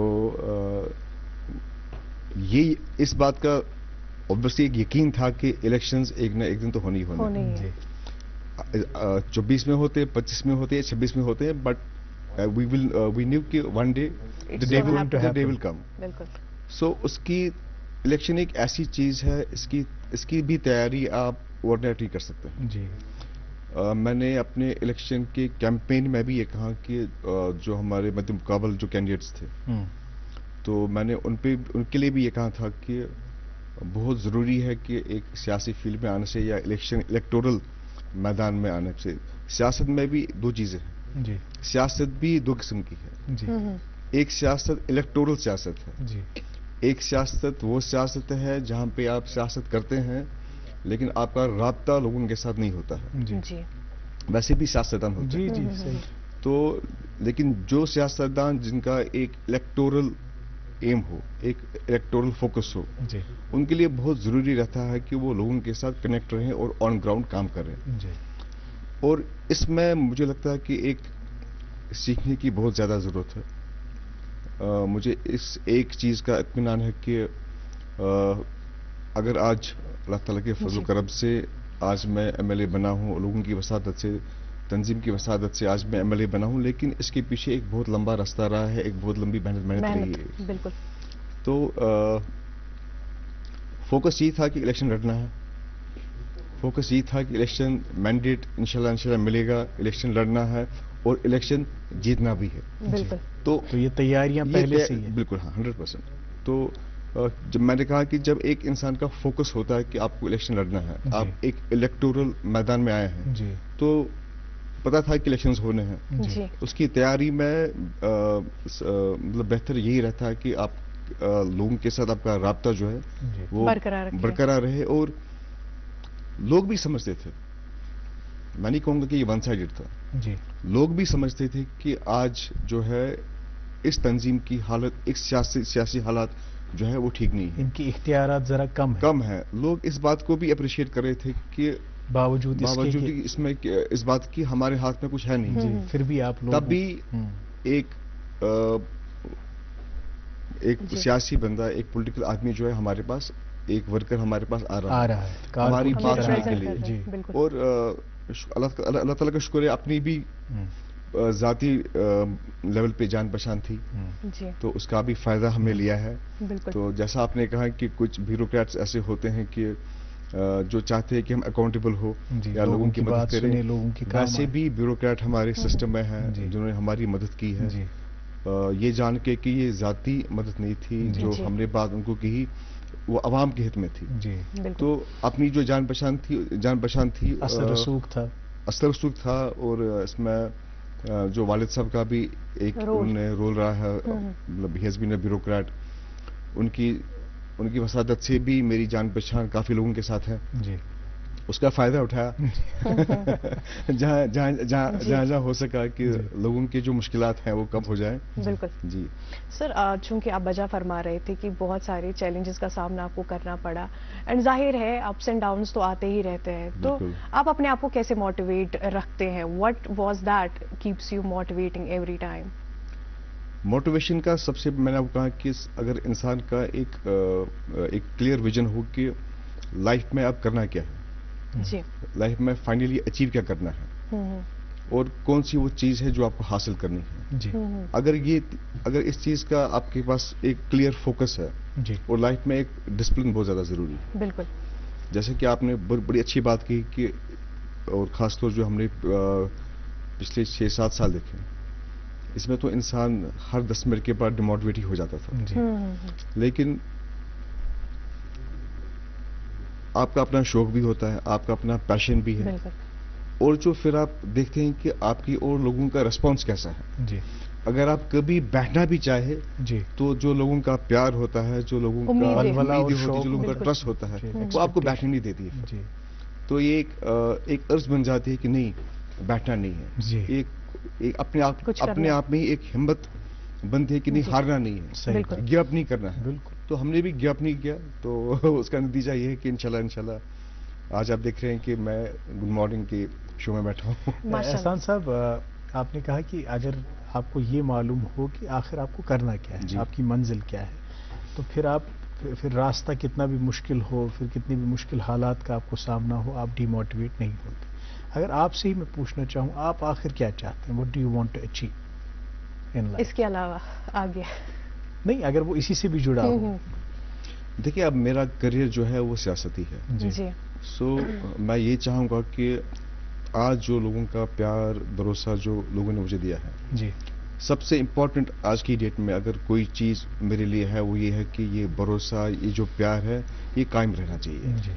یہ اس بات کا اوبویسلی ایک یقین تھا کہ الیکشنز ایک نہ ایک دن تو ہونے ہی ہونے ہیں. 24 میں ہوتے, 25 میں ہوتے, 26 میں ہوتے ہیں, بٹ وی نیو کہ one day the day will come. سو اس کی الیکشن ایک ایسی چیز ہے, اس کی بھی تیاری آپ اوور نائٹ نہیں کر سکتے. جی, میں نے اپنے الیکشن کے کیمپین میں بھی یہ کہا کہ جو ہمارے مد مقابل جو کینڈیڈیٹس تھے, تو میں نے ان کے لیے بھی یہ کہا تھا کہ بہت ضروری ہے کہ ایک سیاسی فیلڈ میں آنے سے یا الیکٹورل میدان میں آنے سے, سیاست میں بھی دو چیزیں ہیں. جی, سیاست بھی دو قسم کی ہے. جی, ایک سیاست الیکٹورل سیاست ہے. جی, ایک سیاست وہ سیاست ہے جہاں پہ آپ سیاست کرتے ہیں لیکن آپ کا رابطہ لوگوں کے ساتھ نہیں ہوتا ہے. جی, ویسے بھی سیاستدان ہوتے ہیں. جی, جی, صحیح. تو لیکن جو سیاستدان جن کا ایک الیکٹورل ایم ہو, ایک الیکٹورل فوکس ہو, جی, ان کے لیے بہت ضروری رہتا ہے کہ وہ لوگوں کے ساتھ کنیکٹ رہیں اور آن گراؤنڈ کام کریں. جی, اور اس میں مجھے لگتا ہے کہ ایک سیکھنے کی بہت زیادہ ضرورت ہے. مجھے اس ایک چیز کا اطمینان ہے کہ اگر آج اللہ تعالیٰ کے فضل و کرم سے آج میں ایم ایل اے بنا ہوں, لوگوں کی وساطت سے, تنظیم کی وساطت سے آج میں ایم ایل اے بنا ہوں, لیکن اس کے پیچھے ایک بہت لمبا راستہ رہا ہے, ایک بہت لمبی محنت رہی ہے. بالکل. تو فوکس یہ تھا کہ الیکشن لڑنا ہے, فوکس یہ تھا کہ الیکشن مینڈیٹ انشاءاللہ ملے گا, الیکشن لڑنا ہے اور الیکشن جیتنا بھی ہے. بالکل. تو یہ تیاریاں پہلے سے ہی ہیں. بالکل, ہاں, 100%. تو جب میں نے کہا کہ جب ایک انسان کا فوکس ہوتا ہے کہ آپ کو الیکشن لڑنا ہے, آپ ایک الیکٹورل میدان میں آئے ہیں, جی, تو پتا تھا کہ الیکشنز ہونے ہیں. جی, اس کی تیاری میں مطلب بہتر یہی رہتا ہے کہ آپ لوگوں کے ساتھ آپ کا رابطہ جو ہے وہ برقرار رہے. اور لوگ بھی سمجھتے تھے, میں نہیں کہوں گا کہ یہ ون سائیڈڈ تھا. جی, لوگ بھی سمجھتے تھے کہ آج جو ہے اس تنظیم کی حالت, ایک سیاسی حالات جو ہے وہ ٹھیک نہیں ہے, ان کی اختیارات ذرا کم ہے. لوگ اس بات کو بھی اپریشیٹ کر رہے تھے کہ باوجود اس میں اس بات کی ہمارے ہاتھ میں کچھ ہے نہیں. جی, پھر بھی آپ لوگ تب بھی ایک سیاسی بندہ, ایک پولیٹیکل آدمی جو ہے ہمارے پاس, ایک ورکر ہمارے پاس آ رہا ہے ہماری بات سننے کے لیے. جی, اور اللہ تعالیٰ کا شکر ہے, اپنی بھی ذاتی لیول پہ جان پہچان تھی, تو اس کا بھی فائدہ ہم نے لیا ہے. تو جیسا آپ نے کہا کہ کچھ بیوروکریٹس ایسے ہوتے ہیں کہ جو چاہتے ہیں کہ ہم اکاؤنٹیبل ہو یا لوگوں کی مدد کریں, ویسے بھی بیوروکریٹ ہمارے سسٹم میں ہیں جنہوں نے ہماری مدد کی ہے, یہ جان کے کہ یہ ذاتی مدد نہیں تھی جو ہم نے بات ان کو کی, وہ عوام کے ہت میں تھی. جی, تو اپنی جو جان پہچان تھی اثر رسوخ تھا. اور اس میں جو والد صاحب کا بھی ایک انہوں نے رول رہا ہے, مطلب he has been a bureaucrat, ان کی وساطت سے بھی میری جان پہچان کافی لوگوں کے ساتھ ہے. جی, اس کا فائدہ اٹھایا جہاں ہو سکا کہ لوگوں کی جو مشکلات ہیں وہ کم ہو جائیں. بالکل. جی سر, چونکہ آپ وجہ فرما رہے تھے کہ بہت سارے چیلنجز کا سامنا آپ کو کرنا پڑا, اینڈ ظاہر ہے اپس اینڈ ڈاؤنس تو آتے ہی رہتے ہیں, تو آپ اپنے آپ کو کیسے موٹیویٹ رکھتے ہیں؟ What was that keeps you motivating every time? Motivation کا سب سے میں نے آپ کو کہا کہ اگر انسان کا ایک کلیئر ویژن ہو کہ لائف میں اب کرنا کیا ہے, جی, لائف میں فائنلی اچیو کیا کرنا ہے, اور کون سی وہ چیز ہے جو آپ کو حاصل کرنی ہے. جی, اگر اس چیز کا آپ کے پاس ایک کلیئر فوکس ہے, جی, اور لائف میں ایک ڈسپلن بہت زیادہ ضروری ہے. بالکل. جیسے کہ آپ نے بڑی اچھی بات کی کہ, اور خاص طور جو ہم نے پچھلے 6-7 سال دیکھے, اس میں تو انسان ہر 10 منٹ کے بعد ڈیموٹیویٹ ہی ہو جاتا تھا. جی, لیکن آپ کا اپنا شوق بھی ہوتا ہے, آپ کا اپنا پیشن بھی ہے, اور جو پھر آپ دیکھتے ہیں کہ آپ کی اور لوگوں کا ریسپانس کیسا ہے. جی, اگر آپ کبھی بیٹھنا بھی چاہے جی تو جو لوگوں کا پیار ہوتا ہے, جو لوگوں کا امیدیں امیدیں اور ہوتی ہے, جو لوگوں کا بالکل. ٹرسٹ ہوتا ہے, جی. وہ آپ کو بیٹھنے نہیں دیتی ہے. جی تو یہ ایک عرض بن جاتی ہے کہ نہیں, بیٹھنا نہیں ہے. جی ایک کچھ کرنا. اپنے آپ میں ایک ہمت بنتی ہے کہ نہیں, ہارنا نہیں ہے, صحیح بالکل. بات. گیو اپ نہیں کرنا ہے. بالکل. تو ہم نے بھی گیو اپ نہیں کیا, تو اس کا نتیجہ یہ ہے کہ انشاءاللہ آج آپ دیکھ رہے ہیں کہ میں گڈ مارننگ کے شو میں بیٹھا ہوں. ماشاء اللہ. احسان صاحب, آپ نے کہا کہ اگر آپ کو یہ معلوم ہو کہ آخر آپ کو کرنا کیا ہے, جی. آپ کی منزل کیا ہے, تو پھر راستہ کتنا بھی مشکل ہو, پھر کتنی بھی مشکل حالات کا آپ کو سامنا ہو, آپ ڈی موٹیویٹ نہیں ہوتے. اگر آپ سے ہی میں پوچھنا چاہوں, آپ آخر کیا چاہتے ہیں, what do you want to achieve in life? اس کے علاوہ آگے نہیں, اگر وہ اسی سے بھی جڑا ہو. دیکھیے, اب میرا کریئر جو ہے وہ سیاستی ہے. جی سو میں یہ چاہوں گا کہ آج جو لوگوں کا پیار, بھروسہ جو لوگوں نے مجھے دیا ہے, جی سب سے امپورٹنٹ آج کی ڈیٹ میں اگر کوئی چیز میرے لیے ہے وہ یہ ہے کہ یہ بھروسہ, یہ جو پیار ہے, یہ قائم رہنا چاہیے. جی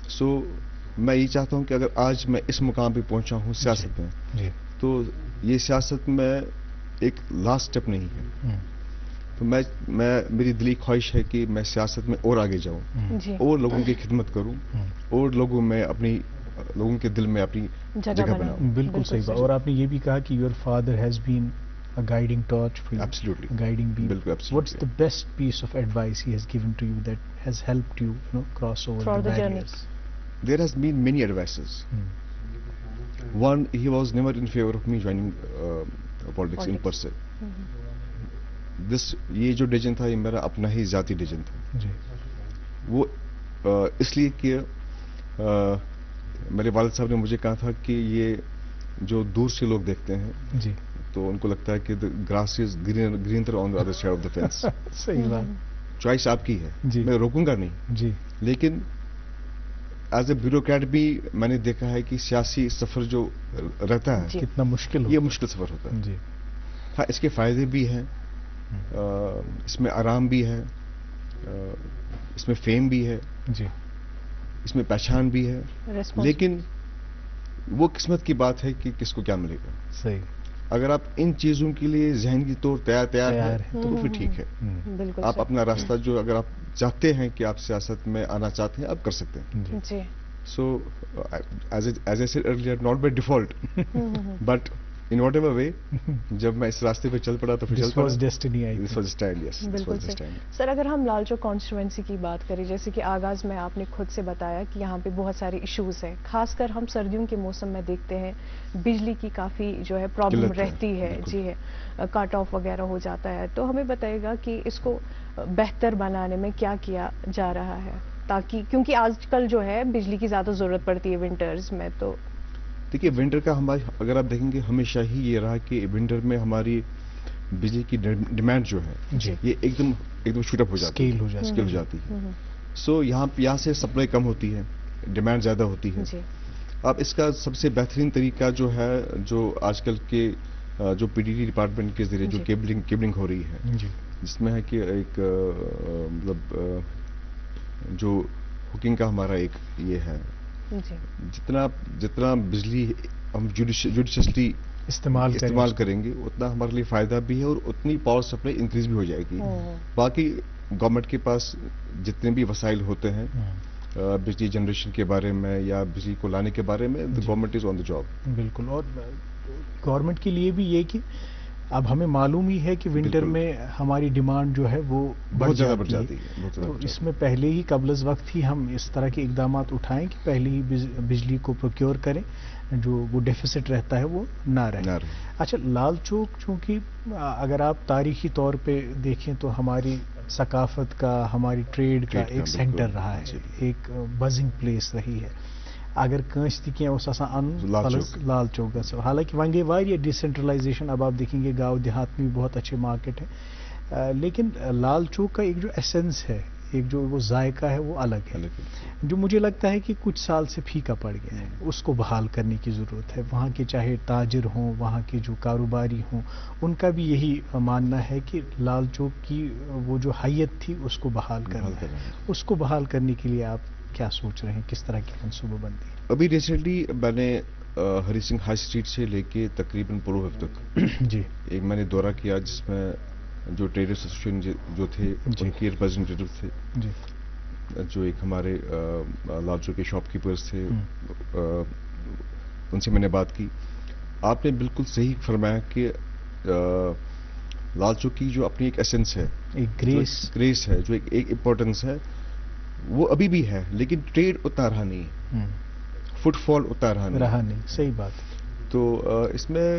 سو میں یہ چاہتا ہوں کہ اگر آج میں اس مقام پہ پہنچا ہوں سیاست میں, جی تو یہ سیاست میں ایک لاسٹ اسٹیپ نہیں ہے. تو میری دلی خواہش ہے کہ میں سیاست میں اور آگے جاؤں, جی اور لوگوں کی خدمت کروں, اور لوگوں کے دل میں اپنی جگہ بناؤں. بالکل صحیح بات. اور آپ نے یہ بھی کہا کہ your father has been a guiding torch for you. Absolutely. Guiding beam. بالکل, absolutely. What's the best piece of advice he has given to you that has helped you, cross over Throughout the the journey. barriers? There has been many advices. One, he was never in favor of me joining politics in per se. یہ جو decision تھا, یہ میرا اپنا ہی ذاتی decision تھا. جی وہ اس لیے کہ میرے والد صاحب نے مجھے کہا تھا کہ یہ جو دور سے لوگ دیکھتے ہیں, جی تو ان کو لگتا ہے کہ grass is greener on the other side of the fence. صحیح بات. چوائس آپ کی ہے, جی. میں روکوں گا نہیں. جی لیکن ایز اے بیوروکریٹ بھی میں نے دیکھا ہے کہ سیاسی سفر جو رہتا ہے, کتنا مشکل یہ مشکل سفر ہوتا ہے. جی ہاں, اس کے فائدے بھی ہیں, اس میں آرام بھی ہے, اس میں فیم بھی ہے, جی اس میں پہچان بھی ہے, لیکن وہ قسمت کی بات ہے کہ کس کو کیا ملے گا. صحیح. اگر آپ ان چیزوں کے لیے ذہنی طور تیار ہیں تو پھر ٹھیک ہے. بالکل آپ اپنا راستہ جو اگر آپ چاہتے ہیں کہ آپ سیاست میں آنا چاہتے ہیں, آپ کر سکتے ہیں. جی. So as I said earlier, not by default but in whatever way, جب میں اس راستے پہ چل پڑا تو پھر چل پڑا. This was destined, yes. بالکل صحیح. سر, اگر ہم لال چوک کانسٹیچوئنسی کی بات کریں, جیسے کہ آغاز میں آپ نے خود سے بتایا کہ یہاں پہ بہت سارے ایشوز ہیں, خاص کر ہم سردیوں کے موسم میں دیکھتے ہیں بجلی کی کافی جو ہے پرابلم رہتی ہے. جی ہے, کٹ آف وغیرہ ہو جاتا ہے. تو ہمیں بتائے گا کہ اس کو بہتر بنانے میں کیا کیا جا رہا ہے, تاکہ کیونکہ آج کل جو ہے بجلی کی زیادہ ضرورت پڑتی ہے ونٹرز میں. تو دیکھیے, ونٹر کا اگر آپ دیکھیں گے ہمیشہ ہی یہ رہا کہ ونٹر میں ہماری بجلی کی ڈیمانڈ جو ہے یہ ایک دم شوٹ اپ ہو جاتی ہے, اسکیل ہو جاتی ہے. سو یہاں سے سپلائی کم ہوتی ہے, ڈیمانڈ زیادہ ہوتی ہے. اب اس کا سب سے بہترین طریقہ جو ہے, جو آج کل کے جو پی ڈی ٹی ڈپارٹمنٹ کے ذریعے جو کیبلنگ ہو رہی ہے, جس میں ہے کہ ایک مطلب جو ہوکنگ کا ہمارا ایک یہ ہے, جتنا بجلی ہم جوڈیشلی استعمال کریں گے اتنا ہمارے لیے فائدہ بھی ہے, اور اتنی پاور سپلائی انکریز بھی ہو جائے گی. باقی گورنمنٹ کے پاس جتنے بھی وسائل ہوتے ہیں بجلی جنریشن کے بارے میں یا بجلی کو لانے کے بارے میں, government is on the job. بالکل. اور گورنمنٹ کے لیے بھی یہ کہ اب ہمیں معلوم ہی ہے کہ ونٹر میں ہماری ڈیمانڈ جو ہے وہ بہت زیادہ بڑھ جاتی ہے. تو اس میں پہلے ہی قبل از وقت ہی ہم اس طرح کے اقدامات اٹھائیں کہ پہلے ہی بجلی کو پروکیور کریں, جو وہ ڈیفیسٹ رہتا ہے وہ نہ رہے. اچھا, لال چوک چونکہ اگر آپ تاریخی طور پہ دیکھیں تو ہماری ثقافت کا, ہماری ٹریڈ کا ایک سینٹر رہا ہے, ایک بزنگ پلیس رہی ہے. اگر کنس تہ کینٛہہ اوس آسان انُن لال چوک گژھو. حالانکہ وۄنۍ گئی واریاہ ڈیسینٹرلائزیشن, اب آپ دیکھیں گے گاؤں دیہات میں بھی بہت اچھے مارکیٹ ہیں, لیکن لال چوک کا ایک جو ایسنس ہے, ایک جو وہ ذائقہ ہے وہ الگ ہے, جو مجھے لگتا ہے کہ کچھ سال سے پھیکا پڑ گیا ہے. اس کو بحال کرنے کی ضرورت ہے. وہاں کے چاہے تاجر ہوں, وہاں کے جو کاروباری ہوں, ان کا بھی یہی ماننا ہے کہ لال چوک کی وہ جو حیت تھی اس کو بحال کرنا ہے. اس کو بحال کرنے کے لیے آپ کیا سوچ رہے ہیں, کس طرح کی منصوبہ بندی؟ ابھی ریسنٹلی میں نے ہری سنگھ ہائی اسٹریٹ سے لے کے تقریباً پولو ویو تک جی ایک میں نے دورہ کیا جس میں جو ٹریڈرز ایسوسیشن جو تھے جی ان کے ریپرزنٹیٹو تھے, جی جو ایک ہمارے لال چوک کے شاپ کیپرز تھے, ان سے میں نے بات کی. آپ نے بالکل صحیح فرمایا کہ لال چوک کی جو اپنی ایک ایسنس ہے, ایک گریس ہے, جو ایک امپورٹنس ہے, وہ ابھی بھی ہے, لیکن ٹریڈ اتنا رہا نہیں ہے, فٹ فال اتنا رہا نہیں. صحیح بات. تو اس میں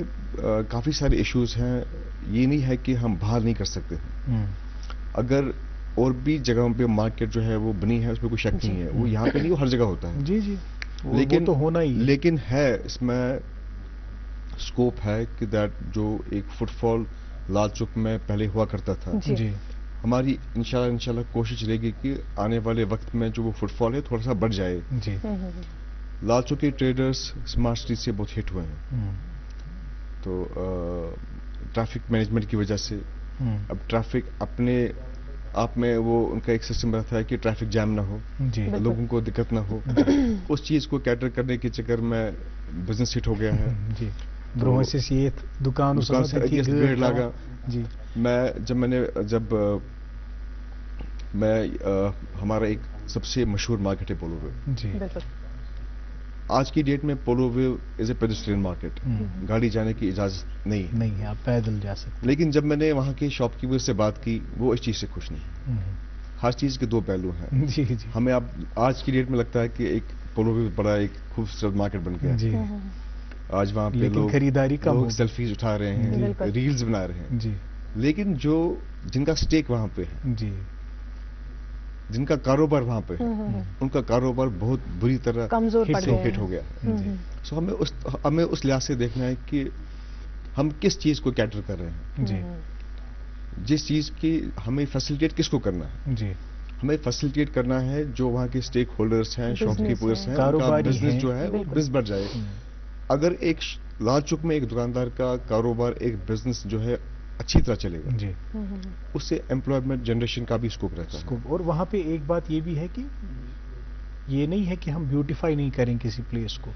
کافی سارے ایشوز ہیں. یہ نہیں ہے کہ ہم باہر نہیں کر سکتے. اگر اور بھی جگہوں پہ مارکیٹ جو ہے وہ بنی ہے, اس میں کوئی شک نہیں ہے, وہ یہاں پہ نہیں, وہ ہر جگہ ہوتا ہے. جی جی, لیکن تو ہونا ہی, لیکن ہے اس میں اسکوپ ہے کہ جو ایک فٹ فال لال چوک میں پہلے ہوا کرتا تھا, جی ہماری انشاءاللہ کوشش رہے گی کہ آنے والے وقت میں جو وہ فٹ فال ہے تھوڑا سا بڑھ جائے. جی لال چوک کے ٹریڈرز اسمارٹ سٹی سے بہت ہٹ ہوئے ہیں. تو ٹریفک مینجمنٹ کی وجہ سے اب ٹریفک اپنے آپ میں وہ ان کا ایک سسٹم رہتا ہے کہ ٹریفک جام نہ ہو, لوگوں کو دقت نہ ہو. اس چیز کو کیٹر کرنے کے چکر میں بزنس ہٹ ہو گیا ہے. جی برو سے یہ دکان بھیڑ لگا. جی جب ہمارا ایک سب سے مشہور مارکیٹ ہے پولو ویو. جی آج کی ڈیٹ میں polo view is a pedestrian market, گاڑی جانے کی اجازت نہیں ہے, آپ پیدل جا سکتے. لیکن جب میں نے وہاں کے شاپ کیپر سے بات کی, وہ اس چیز سے خوش نہیں. ہر چیز کے دو پہلو ہیں. جی جی, ہمیں اب آج کی ڈیٹ میں لگتا ہے کہ ایک پولو ویو بڑا ایک خوبصورت مارکیٹ بن گیا. جی آج وہاں پہ لوگ خریداری کم, سیلفیز اٹھا رہے ہیں, ریلز بنا رہے ہیں. جی لیکن جن کا سٹیک وہاں پہ ہے, جی جن کا کاروبار وہاں پہ ہے, ان کا کاروبار بہت بری طرح کمزور ہٹ ہو گیا. سو ہمیں اس لحاظ سے دیکھنا ہے کہ ہم کس چیز کو کیٹر کر رہے ہیں. جی جس چیز کی ہمیں فیسیلیٹیٹ کس کو کرنا ہے. جی ہمیں فیسیلیٹیٹ کرنا ہے جو وہاں کے اسٹیک ہولڈرز ہیں, شاپ کیپرز ہیں, بزنس جو ہے وہ بزنس بڑھ جائے. اگر ایک لال چوک میں ایک دکاندار کا کاروبار, ایک بزنس جو ہے اچھی طرح چلے گا, جی اس سے امپلائمنٹ جنریشن کا بھی اسکوپ رہتا ہے. اور وہاں پہ ایک بات یہ بھی ہے کہ یہ نہیں ہے کہ ہم بیوٹیفائی نہیں کریں کسی پلیس کو,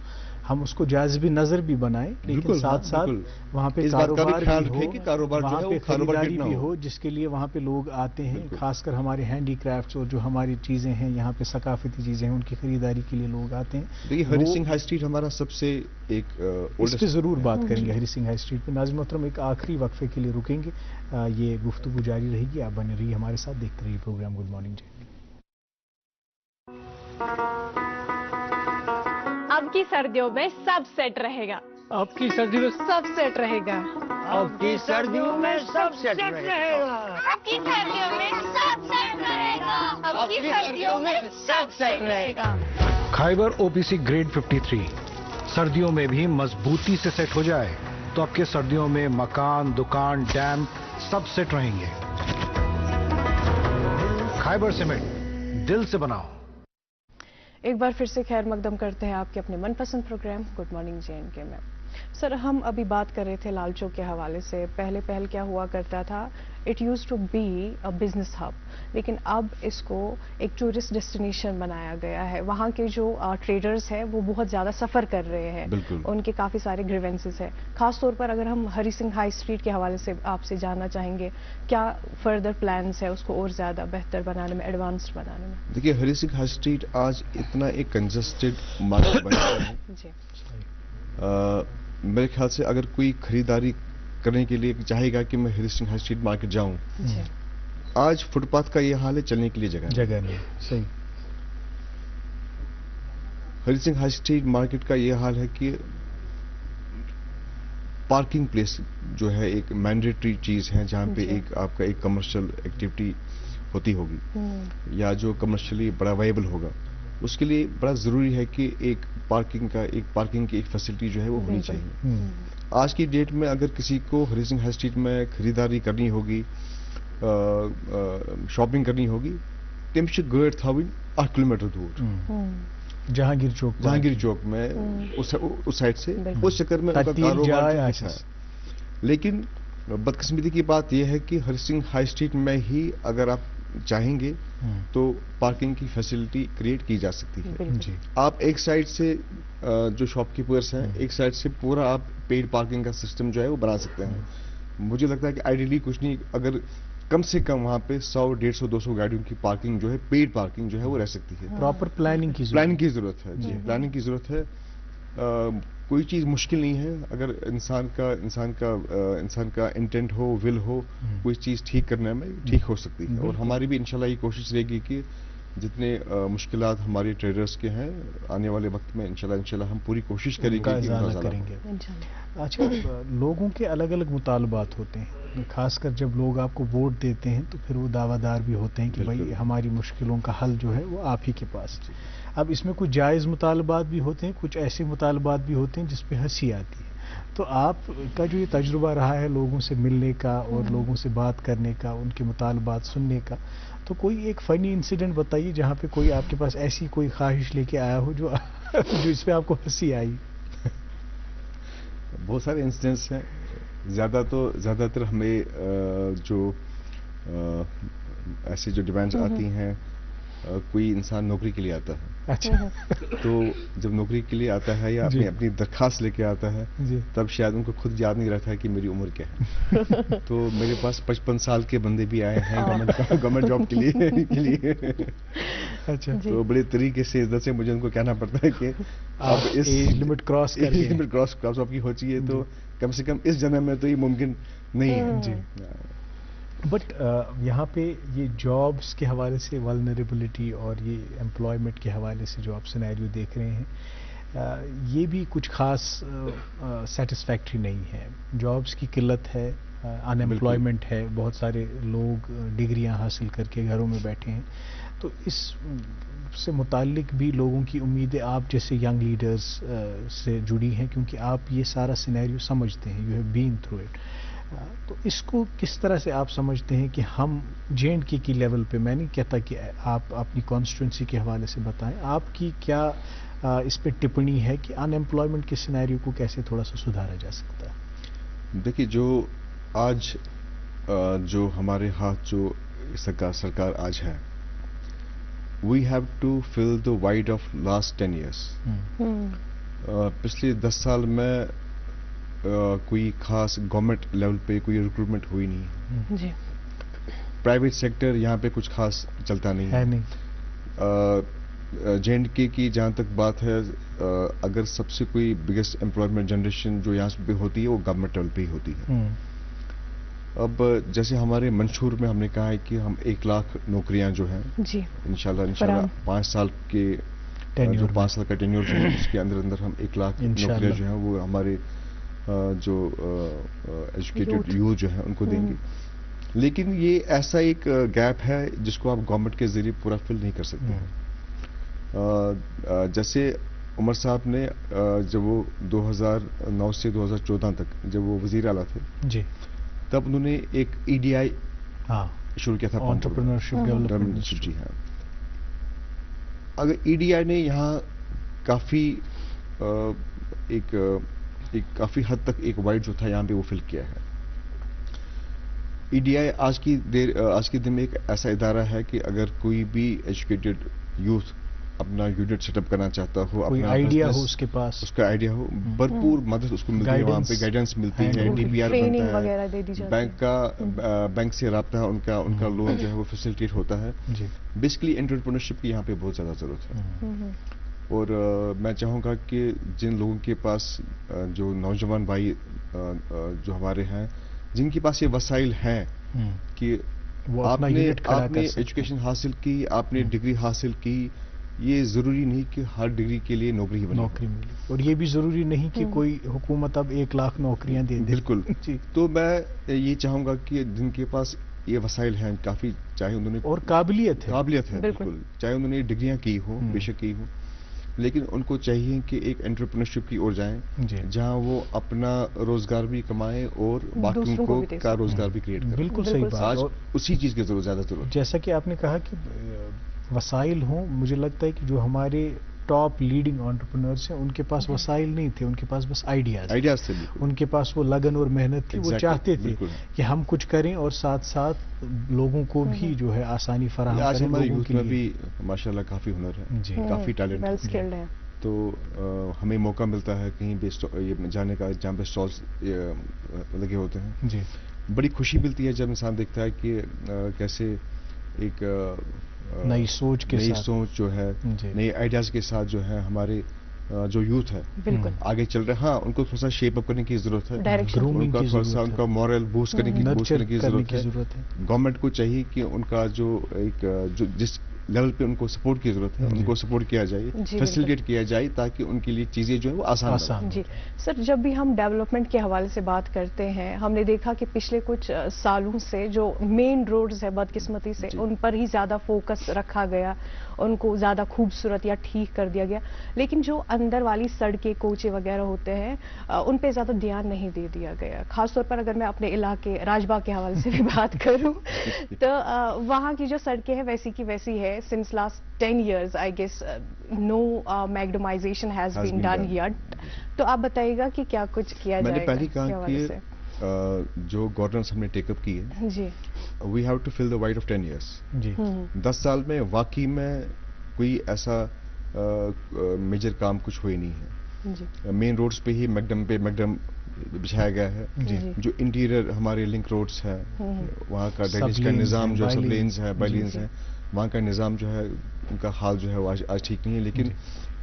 ہم اس کو جاذبی نظر بھی بنائیں, لیکن ساتھ ساتھ وہاں پہ کاروبار وہاں پہ خریداری بھی ہو, جس کے لیے وہاں پہ لوگ آتے ہیں. خاص کر ہمارے ہینڈی کرافٹس اور جو ہماری چیزیں ہیں یہاں پہ ثقافتی چیزیں ہیں, ان کی خریداری کے لیے لوگ آتے ہیں. دیکھیے ہری سنگھ ہائی اسٹریٹ ہمارا سب سے ایک اس پہ ضرور بات کریں گے ہری سنگھ ہائی اسٹریٹ پہ. ناظرین محترم, ایک آخری وقفے کے لیے رکیں گے, یہ گفتگو جاری رہے گی. آپ بنے رہیے ہمارے ساتھ, دیکھتے رہیے پروگرام گڈ مارننگ جی. اب کی سردیوں میں سب سیٹ رہے گا. اب کی سردیوں میں سب سیٹ رہے گا. اب کی سردیوں میں سب سیٹ رہے گا. اب کی سردیوں میں سب سیٹ رہے گا. اب کی سردیوں میں سب سیٹ رہے گا. خیبر OPC گریڈ 53 سردیوں میں بھی مضبوطی سے سیٹ ہو جائے تو آپ کے سردیوں میں مکان, دکان, ڈیم سب سیٹ رہیں گے. خیبر سیمنٹ, دل سے بناؤ. ایک بار پھر سے خیر مقدم کرتے ہیں آپ کے اپنے من پسند پروگرام گڈ مارننگ JNK میں. سر, ہم ابھی بات کر رہے تھے لال چوک کے حوالے سے. پہل کیا ہوا کرتا تھا, it used to be a business hub, لیکن اب اس کو ایک ٹورسٹ ڈیسٹینیشن بنایا گیا ہے. وہاں کے جو ٹریڈرز ہیں وہ بہت زیادہ سفر کر رہے ہیں, ان کے کافی سارے گریونسز ہیں. خاص طور پر اگر ہم ہری سنگھ ہائی اسٹریٹ کے حوالے سے آپ سے جاننا چاہیں گے, کیا فردر پلانس ہے اس کو اور زیادہ بہتر بنانے میں, ایڈوانسڈ بنانے میں؟ دیکھیے ہری سنگھ ہائی اسٹریٹ آج اتنا ایک کنجسٹڈ مارکیٹ بن گیا ہے. جی میرے خیال سے اگر کوئی خریداری کرنے کے لیے چاہے گا کہ میں ہری سنگھ ہائی اسٹریٹ مارکیٹ جاؤں, آج فٹ پاتھ کا یہ حال ہے, چلنے کے لیے جگہ نہیں. صحیح. ہری سنگھ ہائی اسٹریٹ مارکیٹ کا یہ حال ہے کہ پارکنگ پلیس جو ہے ایک مینڈیٹری چیز ہے, جہاں پہ ایک آپ کا ایک کمرشل ایکٹیویٹی ہوتی ہوگی یا جو کمرشلی بڑا ویبل ہوگا, اس کے لیے بڑا ضروری ہے کہ ایک پارکنگ کی ایک فیسلٹی جو ہے وہ ہونی چاہیے. آج کی ڈیٹ میں اگر کسی کو ہری سنگھ ہائی اسٹریٹ میں خریداری کرنی ہوگی, شاپنگ کرنی ہوگی, تم سے گاڑی تھاوین 8 کلومیٹر دور جہانگیر چوک میں اس سائڈ سے, اس چکر میں ان کا کاروبار. لیکن بدقسمتی کی بات یہ ہے کہ ہری سنگھ ہائی اسٹریٹ میں ہی اگر آپ چاہیں گے تو پارکنگ کی فیسلٹی کریٹ کی جا سکتی ہے. جی آپ ایک سائڈ سے جو شاپ کیپرس ہیں ایک سائڈ سے پورا آپ پیڈ پارکنگ کا سسٹم جو ہے وہ بنا سکتے ہیں. مجھے لگتا ہے کہ آئیڈیلی کچھ نہیں, اگر کم سے کم وہاں پہ 100, 150, 200 گاڑیوں کی پارکنگ جو ہے پیڈ پارکنگ جو ہے وہ رہ سکتی ہے. پراپر پلاننگ کی ضرورت ہے. جی پلاننگ کی ضرورت ہے. کوئی چیز مشکل نہیں ہے اگر انسان کا انٹینٹ ہو, ول ہو, کوئی چیز ٹھیک کرنے میں ٹھیک ہو سکتی ہے. اور ہماری بھی انشاءاللہ یہ کوشش رہے گی کہ جتنے مشکلات ہماری ٹریڈرز کے ہیں آنے والے وقت میں انشاءاللہ ہم پوری کوشش کریں گے کہ کریں گے. اچھا, لوگوں کے الگ الگ مطالبات ہوتے ہیں, خاص کر جب لوگ آپ کو ووٹ دیتے ہیں تو پھر وہ دعویٰ دار بھی ہوتے ہیں کہ بھائی ہماری مشکلوں کا حل جو ہے وہ آپ ہی کے پاس. اب اس میں کچھ جائز مطالبات بھی ہوتے ہیں, کچھ ایسے مطالبات بھی ہوتے ہیں جس پہ ہنسی آتی ہے. تو آپ کا جو یہ تجربہ رہا ہے لوگوں سے ملنے کا اور لوگوں سے بات کرنے کا, ان کے مطالبات سننے کا, تو کوئی ایک فنی انسیڈنٹ بتائیے جہاں پہ کوئی آپ کے پاس ایسی کوئی خواہش لے کے آیا ہو جو اس پہ آپ کو ہنسی آئی. بہت سارے انسیڈنٹس ہیں. زیادہ تر ہمیں جو ایسی جو ڈیمانڈز آتی ہیں, کوئی انسان نوکری کے لیے آتا ہے. اچھا. تو جب نوکری کے لیے آتا ہے یا اپنی درخواست لے کے آتا ہے تب شاید ان کو خود یاد نہیں رہتا ہے کہ میری عمر کیا ہے. تو میرے پاس 55 سال کے بندے بھی آئے ہیں گورنمنٹ جاب کے لیے. اچھا. تو بڑے طریقے سے ادھر سے مجھے ان کو کہنا پڑتا ہے کہ آپ اس لمٹ کراس آپ کی ہو چاہیے تو کم سے کم اس جنم میں تو یہ ممکن نہیں ہے. جی. بٹ یہاں پہ یہ جابس کے حوالے سے ولنریبلٹی اور یہ امپلائمنٹ کے حوالے سے جو آپ سینیریو دیکھ رہے ہیں, یہ بھی کچھ خاص سیٹسفیکٹری نہیں ہے. جابس کی قلت ہے, ان ایمپلائمنٹ ہے, بہت سارے لوگ ڈگریاں حاصل کر کے گھروں میں بیٹھے ہیں. تو اس سے متعلق بھی لوگوں کی امیدیں آپ جیسے ینگ لیڈرز سے جڑی ہیں, کیونکہ آپ یہ سارا سینیریو سمجھتے ہیں, you have been through it. تو اس کو کس طرح سے آپ سمجھتے ہیں کہ ہم JNK کی لیول پہ, میں نہیں کہتا کہ آپ اپنی کانسٹیٹوئنسی کے حوالے سے بتائیں, آپ کی کیا اس پہ ٹپنی ہے کہ ان ایمپلائمنٹ کے سینیریو کو کیسے تھوڑا سا سدھارا جا سکتا ہے؟ دیکھیے, جو ہمارے ہاتھ جو سرکار آج ہے, we have to fill the void of last 10 years. پچھلے 10 سال میں کوئی خاص گورنمنٹ لیول پہ کوئی ریکروٹمنٹ ہوئی نہیں. جی. پرائیویٹ سیکٹر یہاں پہ کچھ خاص چلتا نہیں ہے. JNK کی جہاں تک بات ہے, اگر سب سے کوئی بگیسٹ امپلائمنٹ جنریشن جو یہاں پہ ہوتی ہے وہ گورنمنٹ لیول پہ ہی ہوتی ہے. اب جیسے ہمارے منشور میں ہم نے کہا ہے کہ ہم 1 لاکھ نوکریاں جو ہیں انشاءاللہ 5 سال کے جو 5 سال کا ٹینیور جو ہے اس کے اندر ہم 1 لاکھ نوکریاں جو ہیں وہ ہمارے جو ایجوکیٹڈ یوتھ جو ہیں ان کو دیں گے. لیکن یہ ایسا ایک گیپ ہے جس کو آپ گورنمنٹ کے ذریعے پورا فل نہیں کر سکتے ہیں. جیسے عمر صاحب نے جب وہ 2009 سے 2014 تک جب وہ وزیر اعلیٰ تھے, جی, تب انہوں نے ایک EDI شروع کیا تھا, انٹرپرینورشپ ڈیولپمنٹ. جی ہاں. اگر EDI نے یہاں کافی کافی حد تک ایک وائڈ جو تھا یہاں پہ وہ فل کیا ہے. EDI آج کے دن میں ایک ایسا ادارہ ہے کہ اگر کوئی بھی ایجوکیٹڈ یوتھ اپنا یونٹ سیٹ اپ کرنا چاہتا ہو, اپنا آئیڈیا ہو, اس کے پاس اس کا آئیڈیا ہو, بھرپور مدد اس کو ملتی ہے, وہاں پہ گائیڈنس ملتی ہے, DBR بنتا ہے, بینک سے رابطہ ان کا لون جو ہے وہ فیسلٹیٹ ہوتا ہے. بیسکلی انٹرپرینورشپ کی یہاں پہ بہت زیادہ ضرورت ہے. اور میں چاہوں گا کہ جن لوگوں کے پاس جو نوجوان بھائی جو ہمارے ہیں جن کے پاس یہ وسائل ہیں کہ آپ نے ایجوکیشن حاصل کی, آپ نے ڈگری حاصل کی, یہ ضروری نہیں کہ ہر ڈگری کے لیے نوکری ملی, اور یہ بھی ضروری نہیں کہ کوئی حکومت اب 1 لاکھ نوکریاں دے دے. بالکل. تو میں یہ چاہوں گا کہ جن کے پاس یہ وسائل ہیں کافی, چاہے انہوں نے اور قابلیت ہے بالکل, چاہے انہوں نے ڈگریاں کی ہوں, بے شک کی ہوں, لیکن ان کو چاہیے کہ ایک انٹرپرینورشپ کی اور جائیں جہاں وہ اپنا روزگار بھی کمائیں اور باقیوں کو کا روزگار بھی کریٹ کریں. بالکل صحیح بات. آج اسی چیز کی زیادہ ضرورت. جیسا کہ آپ نے کہا کہ وسائل ہوں, مجھے لگتا ہے کہ جو ہمارے ٹاپ لیڈنگ انٹرپرینورس ہیں ان کے پاس وسائل نہیں تھے, ان کے پاس بس آئیڈیاز تھے, ان کے پاس وہ لگن اور محنت تھی. وہ چاہتے تھے کہ ہم کچھ کریں اور ساتھ ساتھ لوگوں کو بھی جو ہے آسانی فراہم کریں. آج ہمارے یوتھ میں بھی ماشاءاللہ کافی ہنر ہے, کافی ٹیلنٹ ہے, تو ہمیں موقع ملتا ہے کہیں بھی جانے کا جہاں پہ اسٹالس لگے ہوتے ہیں. جی, بڑی خوشی ملتی ہے جب انسان دیکھتا ہے کہ کیسے ایک نئی سوچ جو ہے, نئے آئیڈیاز کے ساتھ جو ہے ہمارے جو یوتھ ہے آگے چل رہے ہیں. ہاں, ان کو تھوڑا سا شیپ اپ کرنے کی ضرورت ہے, ان کا تھوڑا سا ان کا مورل بوسٹ کرنے کی ضرورت ہے. گورنمنٹ کو چاہیے کہ ان کا جو ایک جس لیول پہ ان کو سپورٹ کی ضرورت ہے ان کو سپورٹ کیا جائے, فیسیلیٹیٹ کیا جائے تاکہ ان کے لیے چیزیں جو ہے وہ آسان. جی سر, جب بھی ہم ڈیولپمنٹ کے حوالے سے بات کرتے ہیں ہم نے دیکھا کہ پچھلے کچھ سالوں سے جو مین روڈز ہے بدقسمتی سے ان پر ہی زیادہ فوکس رکھا گیا, ان کو زیادہ خوبصورت یا ٹھیک کر دیا گیا, لیکن جو اندر والی سڑکیں کوچے وغیرہ ہوتے ہیں ان پہ زیادہ دھیان نہیں دے دیا گیا. خاص طور پر اگر میں اپنے علاقے راج باغ کے حوالے سے بھی بات کروں تو وہاں کی جو سڑکیں ہیں ویسی کی ویسی ہے. Since last 10 years, I guess no macadamization has been done yet. تو آپ بتائیے گا کہ کیا کچھ کیا جائے گا. میں نے پہلے کہا کہ جو گورننس ہم نے ٹیک اپ کی ہے, جی, we have to fill the white of 10 years. جی, 10 سال میں واقعی میں کوئی ایسا میجر کام کچھ ہوئی نہیں ہے. مین روڈز پہ ہی میکڈم بچھایا گیا ہے. جو انٹیریئر ہمارے لنک روڈز ہیں وہاں کا ڈرینیج کا نظام جو سب لینز ہیں بائلینز ہیں وہاں کا نظام جو ہے ان کا حال جو ہے وہ آج ٹھیک نہیں ہے. لیکن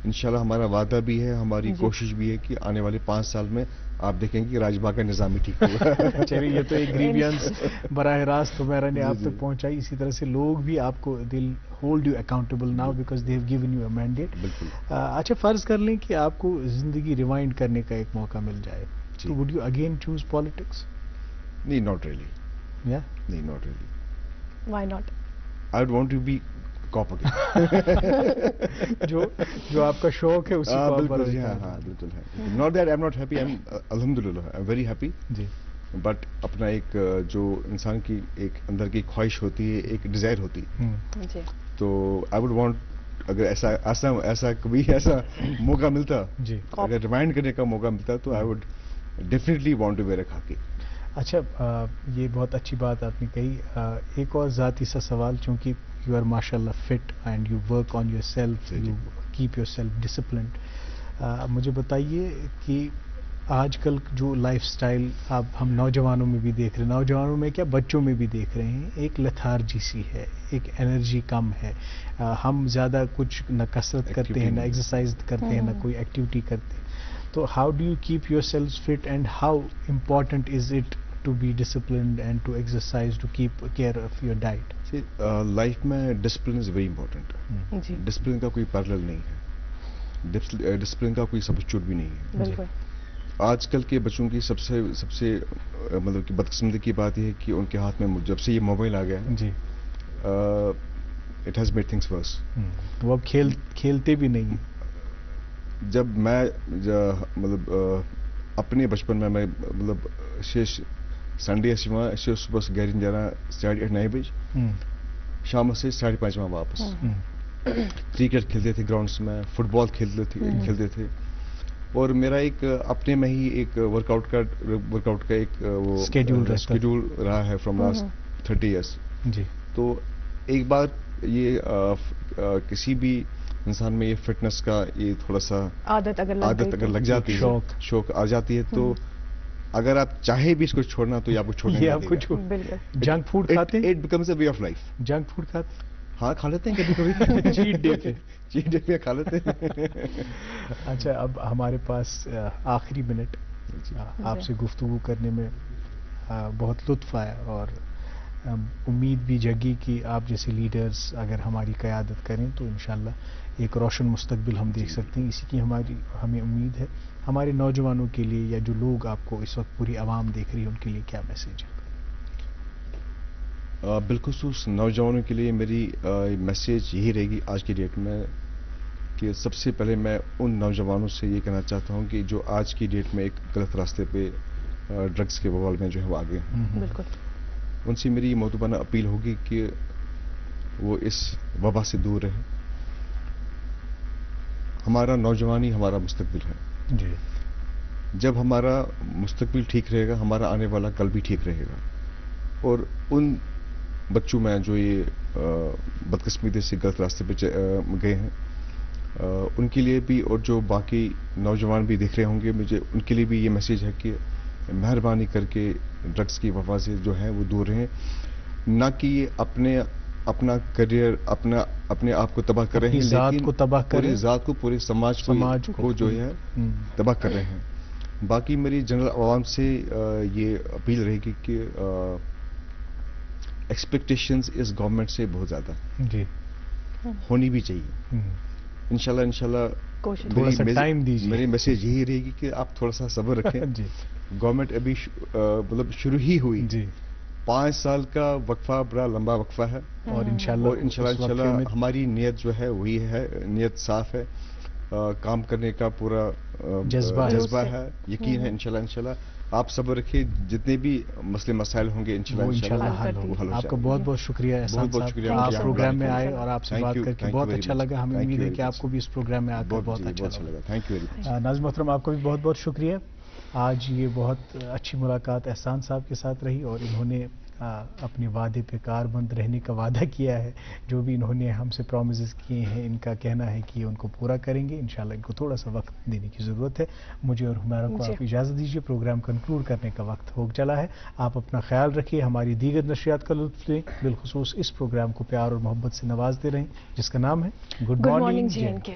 انشاءاللہ ہمارا وعدہ بھی ہے, ہماری کوشش بھی ہے کہ آنے والے 5 سال میں آپ دیکھیں گے کہ راج باغ کا نظام بھی ٹھیک ہوگا. چلیے, یہ تو ایک گریوینس براہ راست میرا نے آپ تک پہنچائی. اسی طرح سے لوگ بھی آپ کو دل hold you accountable now because they have given you a mandate. اچھا, فرض کر لیں کہ آپ کو زندگی ریوائنڈ کرنے کا ایک موقع مل جائے تو would you again choose politics? نہیں, ناٹ ریئلی. نہیں, not really. Why not? I want to be cop again. جو آپ کا شوق ہے اسی کو. بالکل, ہاں بالکل ہے. Not that I am not happy, I am الحمدللہ آئی ایم ویری ہیپی. جی, بٹ اپنا ایک جو انسان کی ایک اندر کی خواہش ہوتی ہے, ایک ڈیزائر ہوتی ہے, تو آئی وڈ وانٹ اگر ایسا کبھی ایسا موقع ملتا, اگر ریمائنڈ کرنے کا موقع ملتا تو I would definitely want to wear a خاکی. اچھا, یہ بہت اچھی بات آپ نے کہی. ایک اور ذاتی سا سوال, چونکہ یو آر ماشاء اللہ fit and you work on yourself, you keep yourself disciplined. مجھے بتائیے کہ آج کل جو لائف سٹائل اب ہم نوجوانوں میں بھی دیکھ رہے ہیں, نوجوانوں میں کیا بچوں میں بھی دیکھ رہے ہیں, ایک لتھارجی سی ہے, ایک انرجی کم ہے. ہم زیادہ کچھ نہ کسرت کرتے ہیں, نہ ایکسرسائز کرتے ہیں, نہ کوئی ایکٹیویٹی کرتے ہیں. تو how do you keep yourself fit and how important is it to be disciplined and to exercise to keep care of your diet? Life میں discipline is very important. Discipline کا کوئی parallel نہیں ہے, discipline کا کوئی substitute بھی نہیں ہے. آج کل کے بچوں کی سب سے مطلب کہ بدقسمتی کی بات یہ ہے کہ ان کے ہاتھ میں جب سے یہ موبائل آ گیا ہے, اٹ ہیز میڈ تھنگس ورس. وہ اب کھیلتے بھی نہیں. جب میں مطلب اپنے بچپن میں مطلب سنڈے صبح سے گھر جانا 8:30 بجے, شام سے 5:30 واپس. کرکٹ کھیلتے تھے گراؤنڈس میں, فٹ بال کھیلتے تھے. اور میرا ایک اپنے میں ہی ایک ورک آؤٹ کا ایک وہ اسکیڈول رہا ہے فرام لاسٹ 30 ایئرس. جی, تو ایک بار یہ کسی بھی انسان میں یہ فٹنس کا یہ تھوڑا سا عادت اگر لگ جاتی ہے, شوق آ جاتی ہے, تو اگر آپ چاہے بھی اس کو چھوڑنا تو یہ آپ کو چھوڑنا ہے. جنک فوڈ کھاتے ہیں, it becomes a way of life. Junk food کھاتے ہیں؟ ہاں, کھا لیتے ہیں کبھی کبھی. چیٹ ڈے پہ کھا لیتے ہیں. اچھا, اب ہمارے پاس آخری منٹ, آپ سے گفتگو کرنے میں بہت لطف آیا اور امید بھی جگی کہ آپ جیسے لیڈرز اگر ہماری قیادت کریں تو انشاءاللہ ایک روشن مستقبل ہم دیکھ سکتے ہیں. اسی کی ہمیں امید ہے. ہمارے نوجوانوں کے لیے یا جو لوگ آپ کو اس وقت پوری عوام دیکھ رہی ہے ان کے لیے کیا میسیج ہے؟ بالخصوص نوجوانوں کے لیے میری میسیج یہی رہے گی آج کی ڈیٹ میں کہ سب سے پہلے میں ان نوجوانوں سے یہ کہنا چاہتا ہوں کہ جو آج کی ڈیٹ میں ایک غلط راستے پہ ڈرگس کے بوال میں جو ہے وہ آگے ہیں, بالکل ان سے میری معتبانہ اپیل ہوگی کہ وہ اس وبا سے دور رہیں. ہمارا نوجوانی ہمارا مستقبل ہے. جی. جب ہمارا مستقبل ٹھیک رہے گا ہمارا آنے والا کل بھی ٹھیک رہے گا. اور ان بچوں میں جو یہ بدقسمتی سے غلط راستے پہ گئے ہیں ان کے لیے بھی، اور جو باقی نوجوان بھی دیکھ رہے ہوں گے مجھے، ان کے لیے بھی یہ میسیج ہے کہ مہربانی کر کے ڈرگس کی وبا سے جو ہے وہ دور رہیں. نہ کہ اپنا کریئر اپنے آپ کو تباہ کر رہے ہیں، لیکن پوری ذات کو، پورے سماج کو جو ہے تباہ کر رہے ہیں. باقی میری جنرل عوام سے یہ اپیل رہے گی کہ ایکسپیکٹیشنز اس گورنمنٹ سے بہت زیادہ جی ہونی بھی چاہیے. انشاءاللہ میری میسیج یہی رہے گی کہ آپ تھوڑا سا صبر رکھیں. جی. گورنمنٹ ابھی مطلب شروع ہی ہوئی. جی. 5 سال کا وقفہ بڑا لمبا وقفہ ہے، اور انشاءاللہ ہماری نیت جو ہے وہی ہے، نیت صاف ہے، کام کرنے کا پورا جذبہ ہے، یقین ہے. انشاءاللہ آپ صبر رکھیے، جتنے بھی مسئلے مسائل ہوں گے انشاءاللہ حل ہو. آپ کا بہت بہت شکریہ احسان صاحب، آپ پروگرام میں آئے اور آپ سے بات کر کے بہت اچھا لگا. ہمیں امید ہے کہ آپ کو بھی اس پروگرام میں آ کر بہت اچھا لگا. Thank you very much. ناظرین محترم، آپ کو بھی بہت بہت شکریہ. آج یہ بہت اچھی ملاقات احسان صاحب کے ساتھ رہی، اور انہوں نے اپنے وعدے پہ کاربند رہنے کا وعدہ کیا ہے. جو بھی انہوں نے ہم سے پرومسز کیے ہیں ان کا کہنا ہے کہ ان کو پورا کریں گے. انشاءاللہ ان کو تھوڑا سا وقت دینے کی ضرورت ہے. مجھے اور ہمارا کو آپ اجازت دیجیے، پروگرام کنکلوڈ کرنے کا وقت ہو چلا ہے. آپ اپنا خیال رکھیے، ہماری دیگر نشریات کا لطف لیں، بالخصوص اس پروگرام کو پیار اور محبت سے نوازتے رہیں جس کا نام ہے گڈ مارننگ جے این کے.